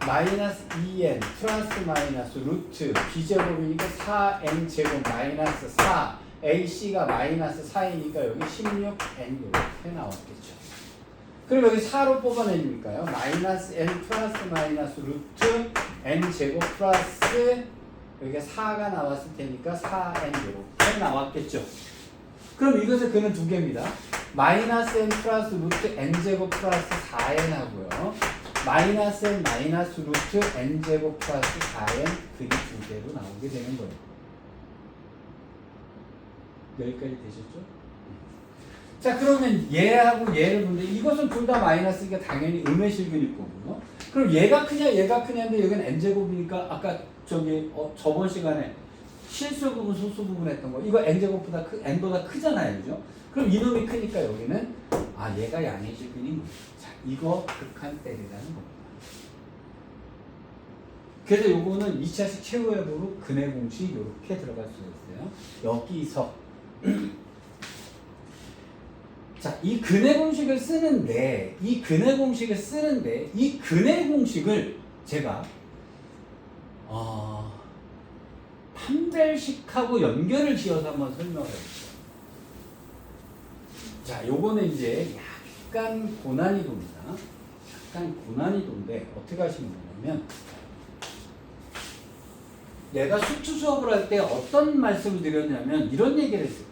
마이너스 2n 플러스 마이너스 루트 b제곱이니까 4n 제곱 마이너스 4 ac가 마이너스 4이니까 여기 16n 이렇게 나왔겠죠. 그럼 여기 4로 뽑아내니까요. 마이너스 n 플러스 마이너스 루트 n 제곱 플러스 여기가 4가 나왔을 테니까 4n 이렇게 나왔겠죠. 그럼 이것의 근은 두 개입니다. 마이너스 n 플러스 루트 n 제곱 플러스 4n 하고요. 마이너스 n 마이너스 루트 n 제곱 플러스 4n 그게 두 개로 나오게 되는 거예요. 여기까지 되셨죠? 자, 그러면 얘하고 얘를 보는데 이것은 둘 다 마이너스니까 당연히 음의 실근일 거고요. 그럼 얘가 크냐 얘가 크냐인데 여기는 n제곱이니까 아까 저번 시간에 실수 부분 소수 부분 했던 거 이거 n제곱보다 n보다 크잖아요. 그죠? 그럼 이놈이 크니까 여기는 얘가 양의 실근인 거예요. 자, 이거 극한 때리라는 겁니다. 그래서 요거는 2차식 최후의 보루 근해 공식 이렇게 들어갈 수 있어요. 여기서 자, 이 근해 공식을 쓰는데 이 근해 공식을 제가 판별식하고 연결을 지어서 한번 설명을 해볼게요. 자, 요거는 이제 약간 고난이도입니다. 약간 고난이도인데 어떻게 하시면 되냐면 내가 수투 수업을 할 때 어떤 말씀을 드렸냐면 이런 얘기를 했을 거예요.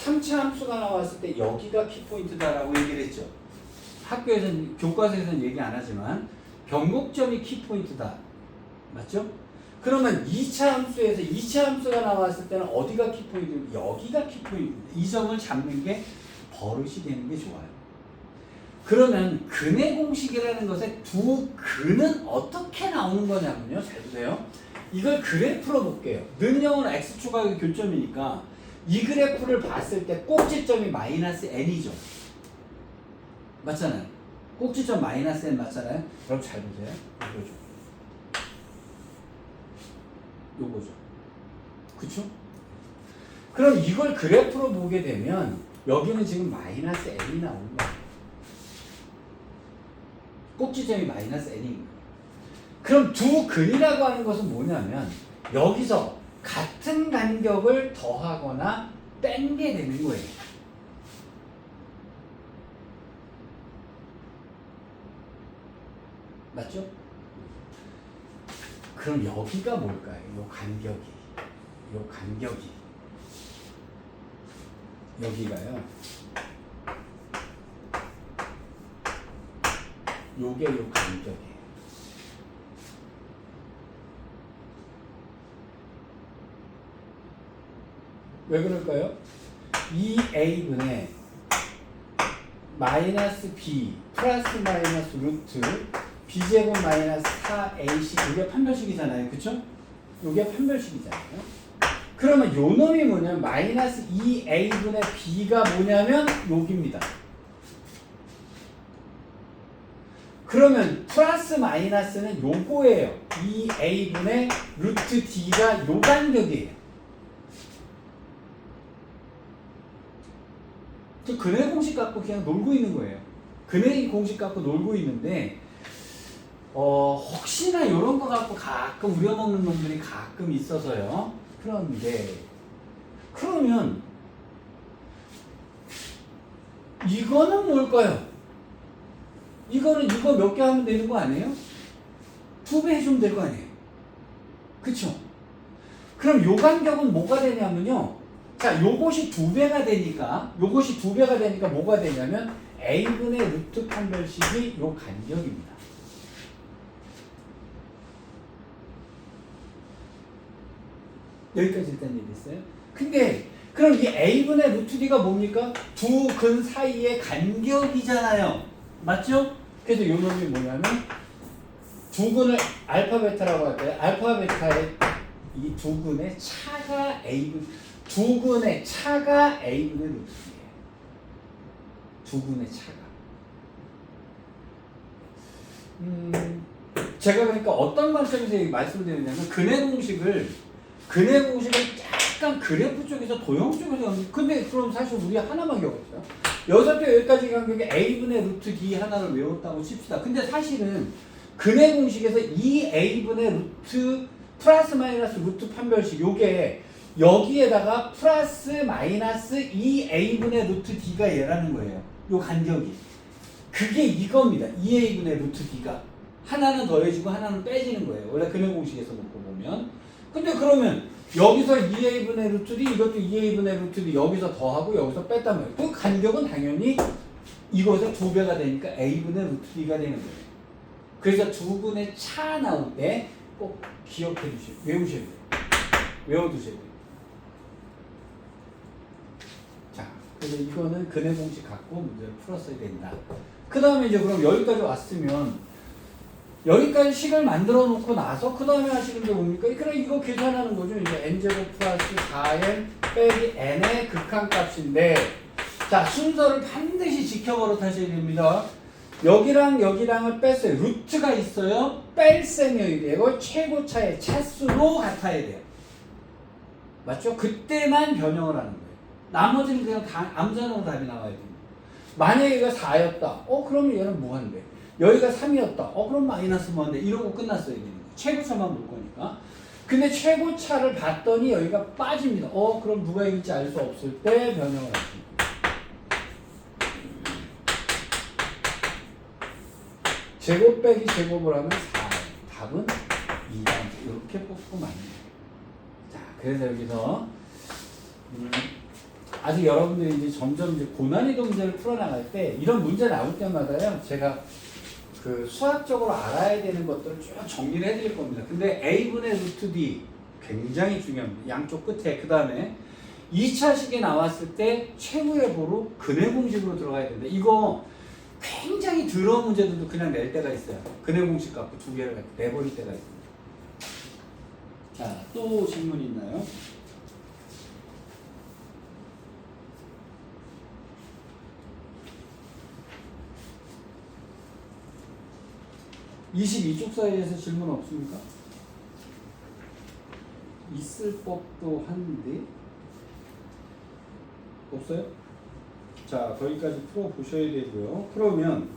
3차 함수가 나왔을 때 여기가 키포인트다라고 얘기를 했죠. 학교에서는 교과서에서는 얘기 안 하지만 변곡점이 키포인트다. 맞죠? 그러면 2차 함수에서 2차 함수가 나왔을 때는 어디가 키포인트? 여기가 키포인트. 이 점을 잡는 게 버릇이 되는 게 좋아요. 그러면 근해 공식이라는 것의 두 근은 어떻게 나오는 거냐면요. 잘 보세요. 이걸 그래프로 볼게요. 는영은 x축하고 교점이니까 이 그래프를 봤을 때 꼭지점이 마이너스 n이죠. 맞잖아요. 꼭지점 마이너스 n 맞잖아요. 그럼 잘 보세요. 이거죠. 요거죠. 그쵸? 그럼 이걸 그래프로 보게 되면 여기는 지금 마이너스 n이 나오는 거예요. 꼭지점이 마이너스 n인 거예요. 그럼 두 근이라고 하는 것은 뭐냐면 여기서 같은 간격을 더하거나 뺀게 되는 거예요. 맞죠? 그럼 여기가 뭘까요? 요 간격이 여기가요. 요게 요 간격이에요. 왜 그럴까요? 2a분의 마이너스 b 플러스 마이너스 루트 b제곱 마이너스 4ac 이게 판별식이잖아요. 그쵸? 이게 판별식이잖아요. 그러면 요 놈이 뭐냐면 마이너스 2a분의 b가 뭐냐면 여기입니다. 그러면 플러스 마이너스는 요거예요. 2a분의 루트 d가 요 간격이에요. 저 근해 공식 갖고 그냥 놀고 있는 거예요. 근해 공식 갖고 놀고 있는데 혹시나 이런 거 갖고 가끔 우려먹는 놈들이 가끔 있어서요. 그런데 그러면 이거는 뭘까요? 이거는 이거 몇 개 하면 되는 거 아니에요? 2배 해주면 될 거 아니에요? 그쵸? 그럼 요 간격은 뭐가 되냐면요. 자, 요것이 2배가 되니까 뭐가 되냐면 a분의 루트 판별식이 요 간격입니다. 여기까지 일단 얘기했어요. 근데 그럼 이 a분의 루트 d가 뭡니까? 두 근 사이의 간격이잖아요. 맞죠? 그래서 요 놈이 뭐냐면 두 근을 알파 베타라고 할까요? 알파 베타의 이 두 근의 차가 a분 두 근의 차가 a분의 루트예요. 두 근의 차가. 제가 그러니까 어떤 관점에서 말씀을 드리냐면 근해 공식을 약간 그래프 쪽에서 도형 쪽에서 근데 그럼 사실 우리 하나만 겪었어요. 여기서부터 여기까지 간격에 a분의 루트 d 하나를 외웠다고 칩시다. 근데 사실은 근해 공식에서 2a분의 루트 플러스 마이너스 루트 판별식 요게 여기에다가 플러스 마이너스 2a분의 루트 d가 얘라는 거예요. 요 간격이. 그게 이겁니다. 2a분의 루트 d가. 하나는 더해지고 하나는 빼지는 거예요. 원래 근해 공식에서 놓고 보면. 근데 그러면 여기서 2a분의 루트 d 이것도 2a분의 루트 d 여기서 더하고 여기서 뺐단 말이에요. 그 간격은 당연히 이것의 2배가 되니까 a분의 루트 d가 되는 거예요. 그래서 두 분의 차 나올 때 꼭 기억해 주시고 외우셔야 돼요. 외워두셔야 돼요. 자, 그래서 이거는 근해 공식 갖고 문제를 풀었어야 된다. 그 다음에 이제 그럼 여기까지 왔으면 여기까지 식을 만들어 놓고 나서 그 다음에 하시는 게 뭡니까? 그래 이거 계산하는 거죠. 이제 n제곱 플러스 4n 빼기 n의 극한값인데 자 순서를 반드시 지켜버릇 하셔야 됩니다. 여기랑 여기랑을 뺐어요. 루트가 있어요. 뺄 셈이어야 되고 최고차의 차수도 같아야 돼요. 맞죠? 그때만 변형을 하는 거예요. 나머지는 그냥 다 암산으로 답이 나와야 됩니다. 만약에 얘가 4였다. 그러면 얘는 무한대. 여기가 3이었다. 그럼 마이너스 무한대. 이러고 끝났어야 되는 거예요. 최고차만 볼 거니까. 근데 최고차를 봤더니 여기가 빠집니다. 그럼 누가 이길지 알 수 없을 때 변형을 하십니다. 제곱 빼기 제곱을 하면 4. 답은 2다. 이렇게 뽑고 맙니다. 자, 그래서 여기서 아직 여러분들이 이제 점점 이제 고난이도 문제를 풀어나갈 때 이런 문제 나올 때마다요, 제가 그 수학적으로 알아야 되는 것들을 쭉 정리를 해드릴 겁니다. 근데 A분의 루트 D 굉장히 중요합니다. 양쪽 끝에. 그 다음에 2차식에 나왔을 때 최후의 보로 근해 공식으로 들어가야 된다. 이거 굉장히 더러운 문제들도 그냥 낼 때가 있어요. 근해 공식 갖고 두 개를 갖고 내버릴 때가 있습니다. 자, 또 질문 있나요? (22쪽) 사이에서 질문 없습니까? 있을 법도 한데 없어요? 자, 거기까지 풀어보셔야 되고요. 그러면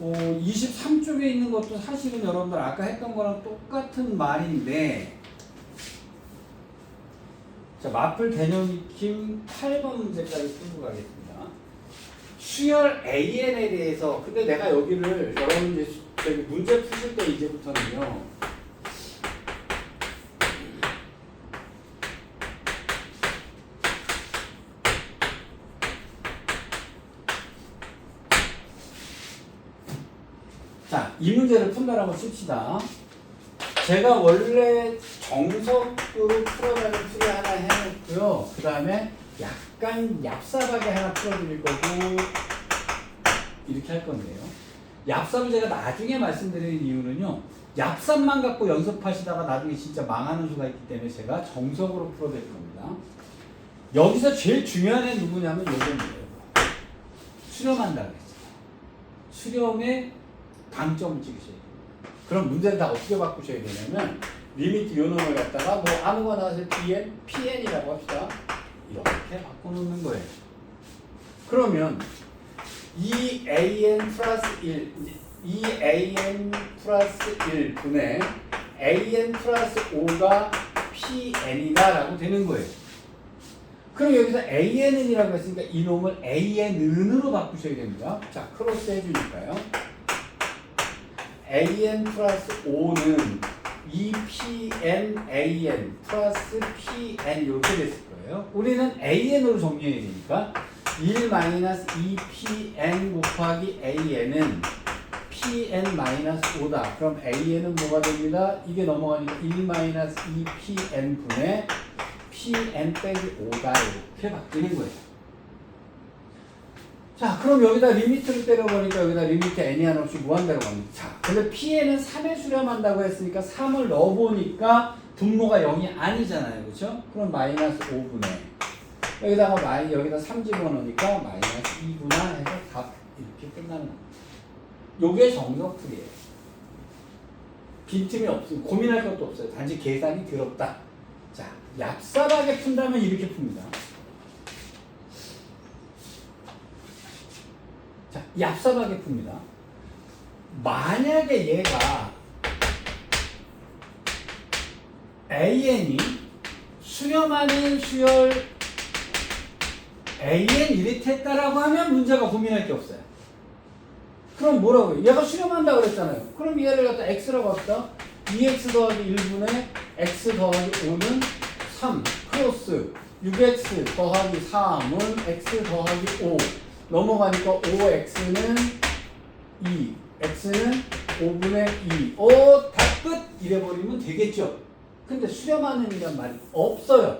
23쪽에 있는 것도 사실은 여러분들 아까 했던 거랑 똑같은 말인데, 자, 마플 개념 익힘 8번 문제까지 풀고 가겠습니다. 수열 AN에 대해서, 근데 내가 여기를 여러분들 저기 문제 푸실 때 이제부터는요, 자, 이 문제를 푼다라고 칩시다. 제가 원래 정석으로 풀어가는 풀이 하나 해놓고요. 그 다음에 약간 얍삽하게 하나 풀어드릴 거고, 이렇게 할 건데요. 얍삽을 제가 나중에 말씀드리는 이유는요, 얍삽만 갖고 연습하시다가 나중에 진짜 망하는 수가 있기 때문에 제가 정석으로 풀어드릴 겁니다. 여기서 제일 중요한 애 누구냐면 요겁니다. 수렴한다 그랬어요. 수렴의 강점을 찍으셔야 돼요. 그럼 문제를 다 어떻게 바꾸셔야 되냐면, 리미트 요 놈을 갖다가 뭐 아무거나 해서 PN이라고 합시다. 이렇게 바꿔놓는 거예요. 그러면 2AN 플러스 1, 2AN 플러스 1 분의 AN 플러스 5가 PN이다 라고 되는 거예요. 그럼 여기서 AN은이라고 했으니까 이 놈을 AN은으로 바꾸셔야 됩니다. 자, 크로스 해주니까요. AN 플러스 5는 2PN AN 플러스 PN 이렇게 됐을 거예요. 우리는 AN으로 정리해야 되니까 1 마이너스 2PN 곱하기 AN은 PN 마이너스 5다. 그럼 AN은 뭐가 됩니다? 이게 넘어가니까 1 마이너스 2PN 분의 PN 빼기 5다. 이렇게 바뀌는 거예요. 자, 그럼 여기다 리미트를 때려보니까 여기다 리미트 n이 하나 없이 무한대로 갑니다. 자, 근데 Pn은 3에 수렴한다고 했으니까 3을 넣어보니까 분모가 0이 아니잖아요. 그렇죠? 그럼 마이너스 5분의 여기다가 여기다 3 집어넣으니까 마이너스 2구나 해서 답 이렇게 끝나는 겁니다. 요게 정석풀이에요. 빈틈이 없으면 고민할 것도 없어요. 단지 계산이 더럽다. 자, 얍삽하게 푼다면 이렇게 풉니다. 자, 얍삽하게 풉니다. 만약에 얘가 AN이 수렴하는 수열 AN 이랬다라고 하면 문제가 고민할 게 없어요. 그럼 뭐라고요? 얘가 수렴한다 그랬잖아요. 그럼 얘를 갖다 x라고 합시다. 2x 더하기 1분의 x 더하기 5는 3 크로스 6x 더하기 3은 x 더하기 5 넘어가니까 5x는 2 x는 5분의 2 다 끝! 이래버리면 되겠죠. 근데 수렴하는 이란 말이 없어요.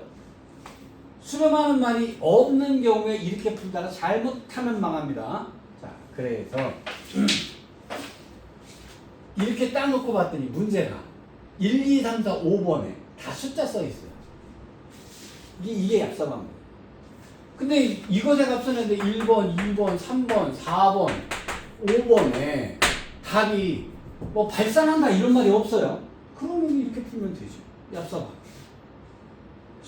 수렴하는 말이 없는 경우에 이렇게 풀다가 잘못하면 망합니다. 자, 그래서 이렇게 딱 놓고 봤더니 문제가 1, 2, 3, 4, 5번에 다 숫자 써 있어요. 이게 얍삽한 거예요. 근데 이것에 값쓰는데 1번, 2번, 3번, 4번, 5번에 답이 뭐 발산한다 이런 말이 없어요. 그러면 이렇게 풀면 되죠. 얍삽하게.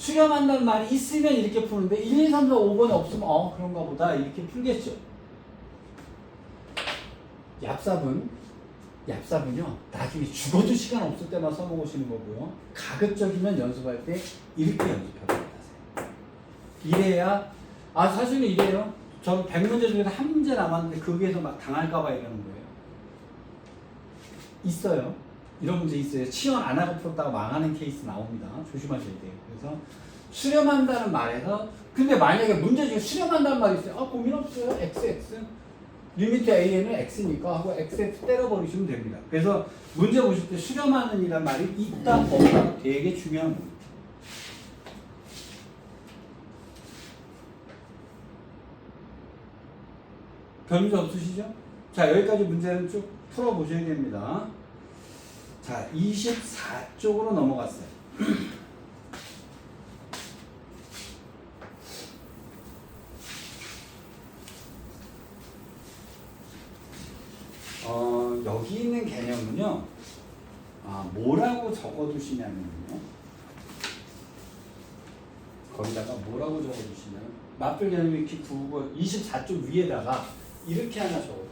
수렴한다는 말이 있으면 이렇게 푸는데 1, 2, 3, 4, 5번에 없으면 그런가 보다 이렇게 풀겠죠. 얍삽은요 나중에 죽어도 시간 없을 때만 써먹으시는 거고요. 가급적이면 연습할 때 이렇게 연습하고 가세요. 이래야 사실은 이래요. 전 100문제 중에서 한 문제 남았는데 거기에서 막 당할까봐 이러는 거예요. 있어요. 이런 문제 있어요. 치연 안 하고 풀었다가 망하는 케이스 나옵니다. 조심하셔야 돼요. 그래서 수렴한다는 말에서 근데 만약에 문제 중에 수렴한다는 말이 있어요. 고민 없어요. XX 리미트 AN은 X니까 하고 XX 때려버리시면 됩니다. 그래서 문제 보실 때 수렴하는 이란 말이 있다 없다 되게 중요한 겁니다. 변수 없으시죠? 자, 여기까지 문제는 쭉 풀어보셔야 됩니다. 자, 24쪽으로 넘어갔어요. 여기 있는 개념은요, 뭐라고 적어두시냐면요, 거기다가 뭐라고 적어두시냐면, 맞불 개념 이렇게 24쪽 위에다가 이렇게 하나 적어주세요.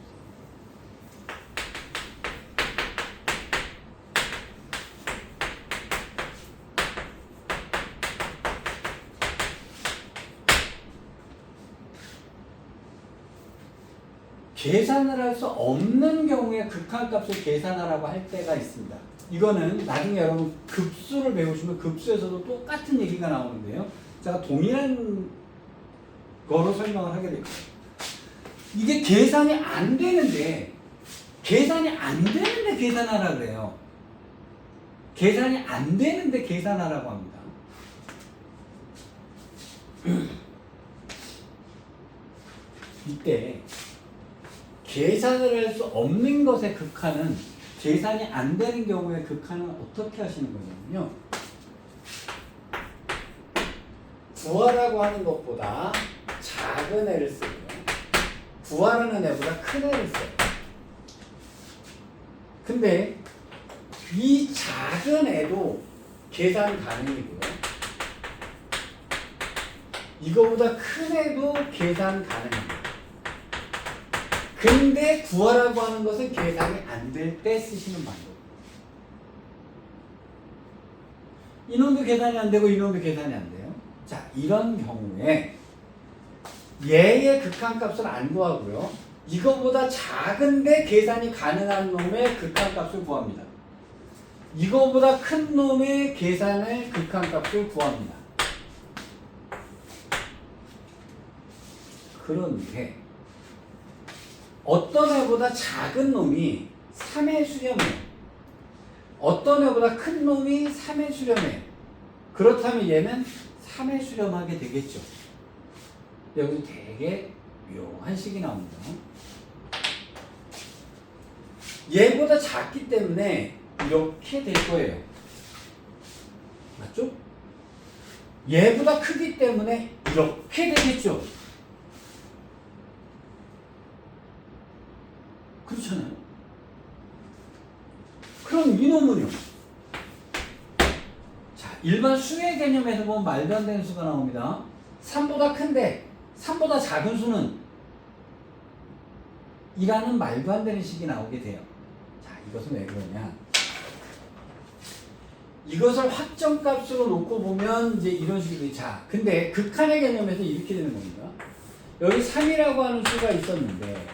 계산을 할 수 없는 경우에 극한값을 계산하라고 할 때가 있습니다. 이거는 나중에 여러분 급수를 배우시면 급수에서도 똑같은 얘기가 나오는데요. 제가 동일한 거로 설명을 하게 될 거예요. 이게 계산이 안 되는데 계산하라 그래요. 계산이 안 되는데 계산하라고 합니다. 이때 계산을 할 수 없는 것의 극한은 계산이 안 되는 경우의 극한은 어떻게 하시는 거냐면요. 구하라고 하는 것보다 작은 애를 쓰고요. 구하라는 애보다 큰 애를 써요. 근데 이 작은 애도 계산 가능이고요. 이거보다 큰 애도 계산 가능합니다. 근데 구하라고 하는 것은 계산이 안 될 때 쓰시는 방법. 이놈도 계산이 안 되고 이놈도 계산이 안 돼요. 자, 이런 경우에 얘의 극한값을 안 구하고요. 이거보다 작은데 계산이 가능한 놈의 극한값을 구합니다. 이거보다 큰 놈의 계산의 극한값을 구합니다. 그런데 어떤 애보다 작은 놈이 3의 수렴이에요. 어떤 애보다 큰 놈이 3의 수렴이에요. 그렇다면 얘는 3의 수렴하게 되겠죠. 여기서 되게 묘한 식이 나옵니다. 얘보다 작기 때문에 이렇게 될 거예요. 맞죠? 얘보다 크기 때문에 이렇게 되겠죠. 그렇잖아요. 그럼 이놈은요? 자, 일반 수의 개념에서 보면 말도 안 되는 수가 나옵니다. 3보다 큰데 3보다 작은 수는 이라는 말도 안 되는 식이 나오게 돼요. 자, 이것은 왜 그러냐? 이것을 확정값으로 놓고 보면 이제 이런 식으로 자, 근데 극한의 개념에서 이렇게 되는 겁니다. 여기 3이라고 하는 수가 있었는데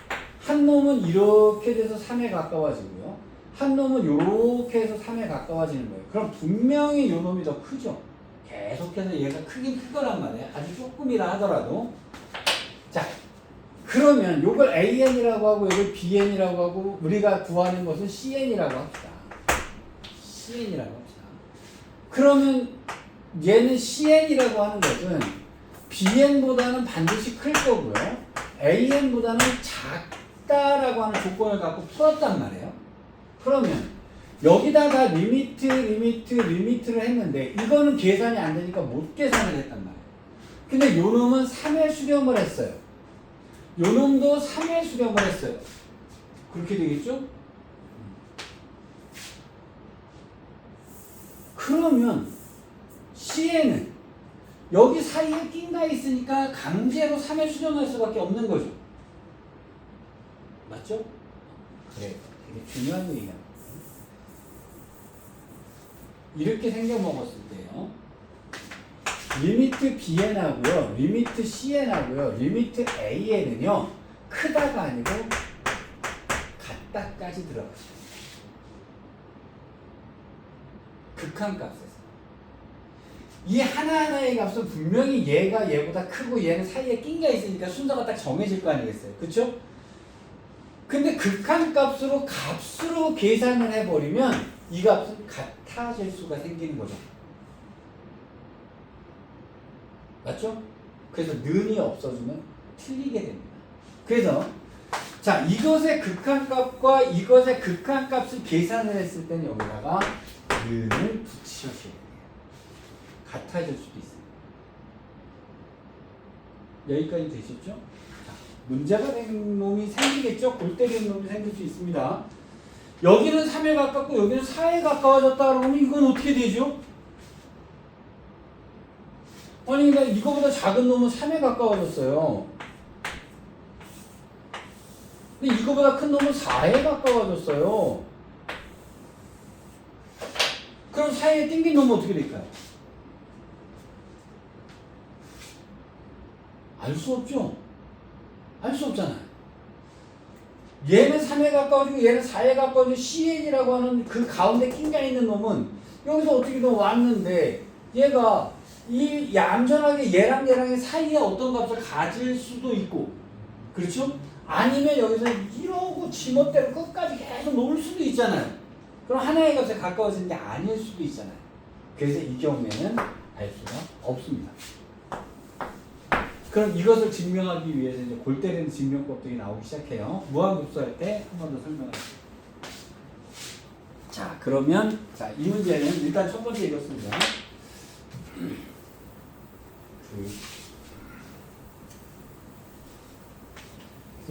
한 놈은 이렇게 돼서 3에 가까워지고요. 한 놈은 이렇게 해서 3에 가까워지는 거예요. 그럼 분명히 이 놈이 더 크죠. 계속해서 얘가 크긴 크거란 말이에요. 아주 조금이라 하더라도. 자, 그러면 이걸 AN이라고 하고 이걸 BN이라고 하고 우리가 구하는 것은 CN이라고 합시다. CN이라고 합시다. 그러면 얘는 CN이라고 하는 것은 BN보다는 반드시 클 거고요. AN보다는 작다라고 하는 조건을 갖고 풀었단 말이에요. 그러면 여기다가 리미트를 했는데 이거는 계산이 안 되니까 못 계산을 했단 말이에요. 근데 요 놈은 3의 수렴을 했어요. 요 놈도 3의 수렴을 했어요. 그렇게 되겠죠? 그러면 CN은 여기 사이에 낀가 있으니까 강제로 3에 수정할 수밖에 없는 거죠. 맞죠? 그래. 되게 중요한 얘기야. 이렇게 생겨 먹었을 때요. 리미트 bn하고요. 리미트 cn하고요. 리미트 an은요. 크다가 아니고 같다까지 들어가죠. 극한값에서. 이 하나하나의 값은 분명히 얘가 얘보다 크고 얘는 사이에 낀가 있으니까 순서가 딱 정해질 거 아니겠어요? 그쵸? 근데 극한값으로 값으로 계산을 해버리면 이 값은 같아질 수가 생기는 거죠. 맞죠? 그래서 는이 없어지면 틀리게 됩니다. 그래서 자 이것의 극한값과 이것의 극한값을 계산을 했을 때는 여기다가 는을 붙이셔야 돼요. 같아질 수도 있어요. 여기까지 되셨죠? 자, 문제가 된 놈이 생기겠죠? 골 때리는 놈이 생길 수 있습니다. 여기는 3에 가깝고 여기는 4에 가까워졌다 그러면 이건 어떻게 되죠? 아니 그러니까 이거보다 작은 놈은 3에 가까워졌어요. 근데 이거보다 큰 놈은 4에 가까워졌어요. 그럼 사이에 띵긴 놈은 어떻게 될까요? 알 수 없죠? 알 수 없잖아요. 얘는 3에 가까워지고 얘는 4에 가까워지고 CN이라고 하는 그 가운데 낀가 있는 놈은 여기서 어떻게든 왔는데 얘가 이 얌전하게 얘랑의 사이에 어떤 값을 가질 수도 있고 그렇죠? 아니면 여기서 이러고 지멋대로 끝까지 계속 놓을 수도 있잖아요. 그럼 하나의 값에 가까워지는 게 아닐 수도 있잖아요. 그래서 이 경우에는 알 수가 없습니다. 그럼 이것을 증명하기 위해서 이제 골 때리는 증명법들이 나오기 시작해요. 무한급수할 때 한 번 더 설명할게요. 자, 그러면 자, 이 문제는 일단 첫 번째 이렇습니다.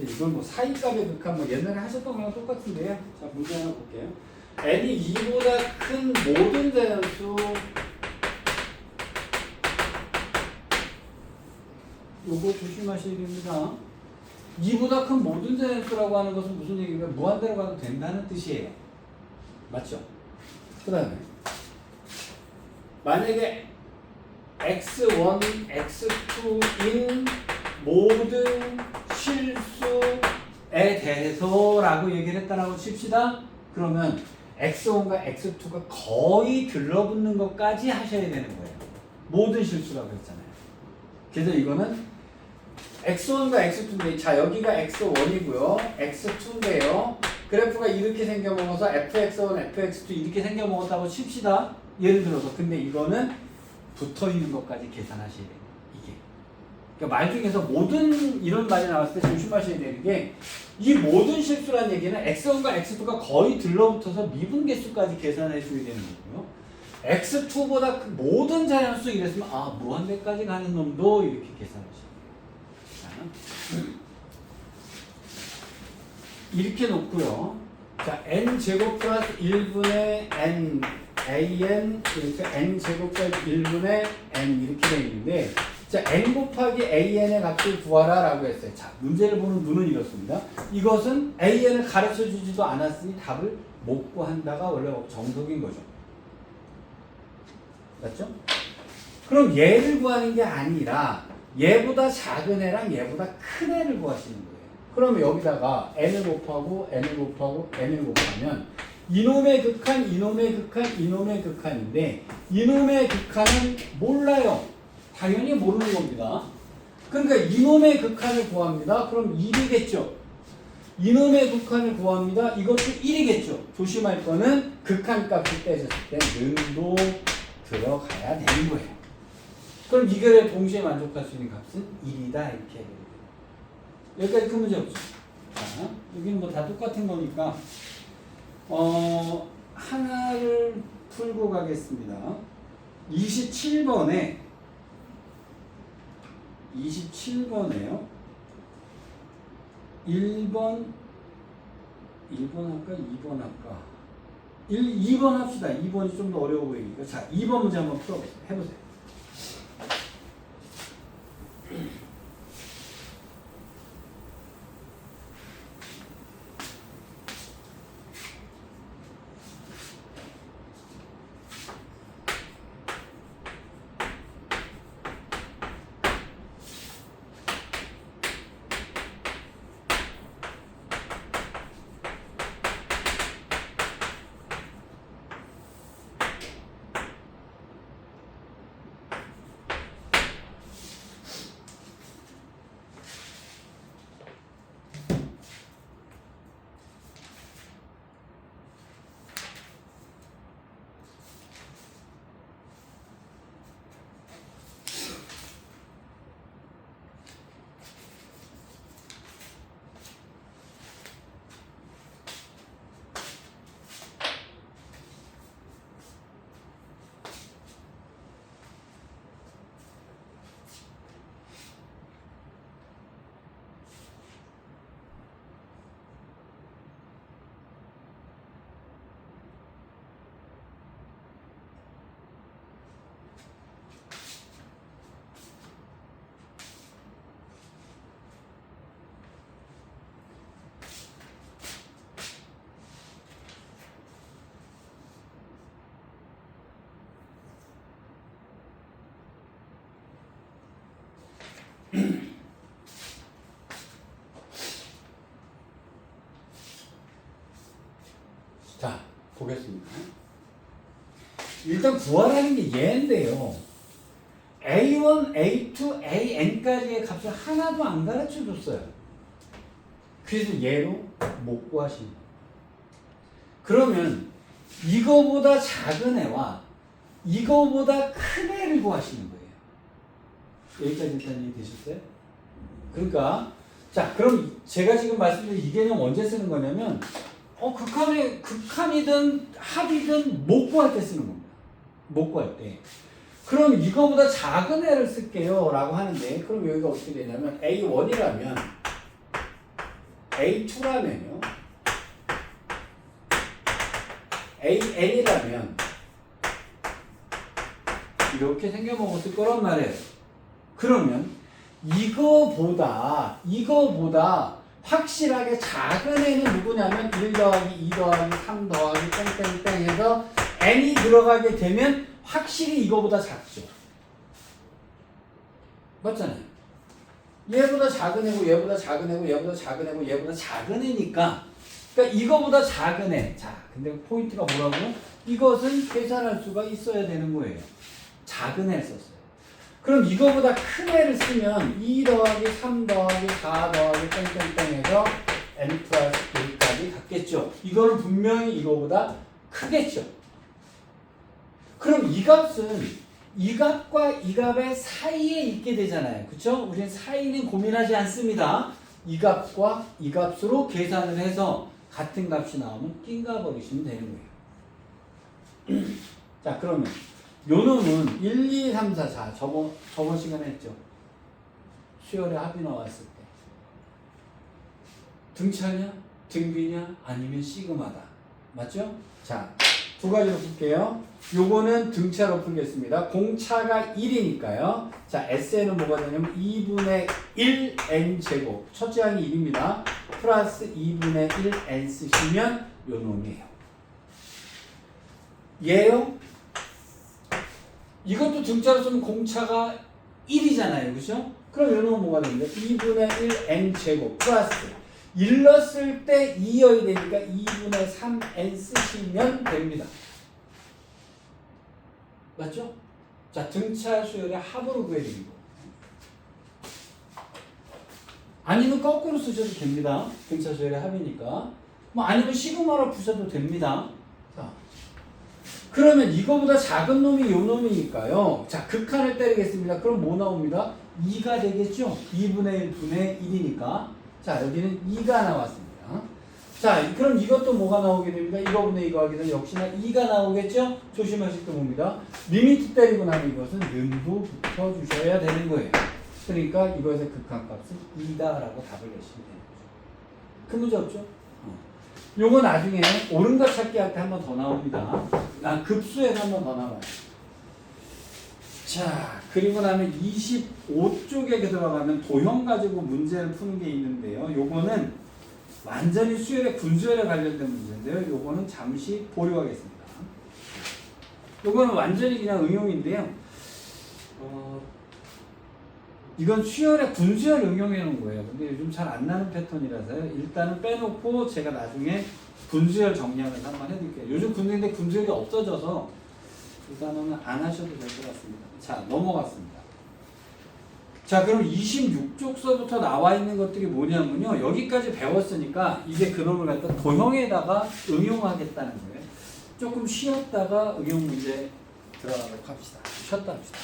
이건 뭐 사이값의 극한 뭐 옛날에 하셨던 거랑 똑같은데요. 자, 문제 하나 볼게요. n이 2보다 큰 모든 자연수 요거 조심하셔야 됩니다. 2보다 큰 모든 자연수라고 하는 것은 무슨 얘기인가? 무한대로 가도 된다는 뜻이에요. 맞죠? 그 다음에 만약에 x1, x2인 모든 실수에 대해서 라고 얘기를 했다라고 칩시다. 그러면 x1과 x2가 거의 들러붙는 것까지 하셔야 되는 거예요. 모든 실수라고 했잖아요. 그래서 이거는 x1과 x2인데 자 여기가 x1이고요. x2인데요. 그래프가 이렇게 생겨먹어서 fx1, fx2 이렇게 생겨먹었다고 칩시다. 예를 들어서 근데 이거는 붙어있는 것까지 계산하셔야 돼요. 이게 그러니까 말 중에서 모든 이런 말이 나왔을 때 조심하셔야 되는 게 이 모든 실수란 얘기는 x1과 x2가 거의 들러붙어서 미분계수까지 계산해 줘야 되는 거고요. x2보다 그 모든 자연수 이랬으면 아 무한대까지 가는 놈도 이렇게 계산하셔야 돼요. 이렇게 놓고요. 자 n제곱 플러스 1분의 n an 이렇게 n제곱 플러스 1분의 n 이렇게 되어 있는데 자 n 곱하기 an의 값을 구하라 라고 했어요. 자 문제를 보는 눈은 이렇습니다. 이것은 an을 가르쳐 주지도 않았으니 답을 못 구한다가 원래 정석인 거죠. 맞죠? 그럼 얘를 구하는 게 아니라 얘보다 작은 애랑 얘보다 큰 애를 구하시는 거예요. 그러면 여기다가 n을 곱하고 n을 곱하고 n을 곱하면 이놈의 극한, 이놈의 극한, 이놈의 극한인데 이놈의 극한은 몰라요. 당연히 모르는 겁니다. 그러니까 이놈의 극한을 구합니다. 그럼 1이겠죠. 이놈의 극한을 구합니다. 이것도 1이겠죠. 조심할 거는 극한값을 떼졌을 때 는도 들어가야 되는 거예요. 그럼 이거를 동시에 만족할 수 있는 값은 1이다 이렇게 해야 됩니다. 여기까지 큰 문제 없죠. 자, 여기는 뭐 다 똑같은 거니까 하나를 풀고 가겠습니다. 27번에요. 1번 할까? 2번 할까? 2번 합시다. 2번이 좀 더 어려워 보이니까. 자, 2번 문제 한번 풀어보세요. 해보세요. 자, 보겠습니다. 일단 구하라는 게 얘인데요. A1, A2, AN까지의 값을 하나도 안 가르쳐 줬어요. 그래서 얘로 못 구하시는 거예요. 그러면 이거보다 작은 애와 이거보다 큰 애를 구하시는 거예요. 여기까지 일단 이해되셨어요? 그러니까 자, 그럼 제가 지금 말씀드린 이 개념 언제 쓰는 거냐면 극한이든 합이든 못 구할 때 쓰는 겁니다. 못 구할 때. 그럼 이거보다 작은 애를 쓸게요 라고 하는데, 그럼 여기가 어떻게 되냐면 A1이라면 A2라면요, AN이라면 이렇게 생겨먹었을 거란 말이에요. 그러면 이거보다 확실하게 작은 애는 누구냐면 1 더하기 2 더하기 3 더하기 땡땡땡 해서 n이 들어가게 되면 확실히 이거보다 작죠. 맞잖아요. 얘보다 작은 애고 얘보다 작은 애고 얘보다 작은 애고 얘보다 작은 애니까, 그러니까 이거보다 작은 애. 자, 근데 포인트가 뭐라고? 이것은 계산할 수가 있어야 되는 거예요. 작은 애 썼어요. 그럼 이거보다 큰 애를 쓰면 2 더하기 3 더하기 4 더하기 땡땡땡 해서 n 플러스 1까지 갔겠죠. 이거는 분명히 이거보다 크겠죠. 그럼 이 값은 이 값과 이 값의 사이에 있게 되잖아요. 그쵸? 우리는 사이는 고민하지 않습니다. 이 값과 이 값으로 계산을 해서 같은 값이 나오면 낀가 버리시면 되는 거예요. 자, 그러면 요 놈은 1, 2, 3, 4, 4 저번 시간에 했죠. 수열의 합이 나왔을 때 등차냐? 등비냐? 아니면 시그마다. 맞죠? 자, 두 가지로 풀게요. 요거는 등차로 풀겠습니다. 공차가 1이니까요. 자, SN은 뭐가 되냐면 2분의 1n 제곱. 첫째 항이 1입니다. 플러스 2분의 1n 쓰시면 요 놈이에요. 얘요? 이것도 등차로 쓰면 공차가 1이잖아요. 그죠? 그럼 요 놈은 뭐가 됩니까? 2분의 1n 제곱 플러스 1 넣었을 때 2여야 되니까 2분의 3n 쓰시면 됩니다. 맞죠? 자, 등차 수열의 합으로 구해드리고, 아니면 거꾸로 쓰셔도 됩니다. 등차 수열의 합이니까. 뭐 아니면 시그마로 푸셔도 됩니다. 자, 그러면 이거보다 작은 놈이 요 놈이니까요. 자, 극한을 때리겠습니다. 그럼 뭐 나옵니다? 2가 되겠죠? 2분의 1 분의 1이니까. 자, 여기는 2가 나왔습니다. 자, 그럼 이것도 뭐가 나오게 됩니다? 이거분의 이거 하게 되면 역시나 2가 나오겠죠? 조심하실 게 뭡니다? 리미트 때리고 나면 이것은 는도 붙여주셔야 되는 거예요. 그러니까 이것의 극한값은 2다라고 답을 내시면 되는 거죠. 큰 문제 없죠? 요거 나중에 옳은 것 찾기 할 때 한 번 더 나옵니다. 급수에서 한 번 더 나와요. 자, 그리고 나면 25쪽에 들어가면 도형 가지고 문제를 푸는 게 있는데요. 요거는 완전히 수열의 군수열에 관련된 문제인데요. 요거는 잠시 보류하겠습니다. 요거는 완전히 그냥 응용인데요. 이건 수열의 군수열 응용해 놓은 거예요. 근데 요즘 잘 안 나는 패턴이라서요. 일단은 빼놓고 제가 나중에 군수열 정리하면서 한번 해드릴게요. 요즘 군수인데 군수열이 없어져서 일단은 안 하셔도 될 것 같습니다. 자, 넘어갔습니다. 자, 그럼 26쪽서부터 나와 있는 것들이 뭐냐면요. 여기까지 배웠으니까 이제 그놈을 갖다 도형에다가 응용하겠다는 거예요. 조금 쉬었다가 응용 문제 들어가도록 합시다. 쉬었다 합시다.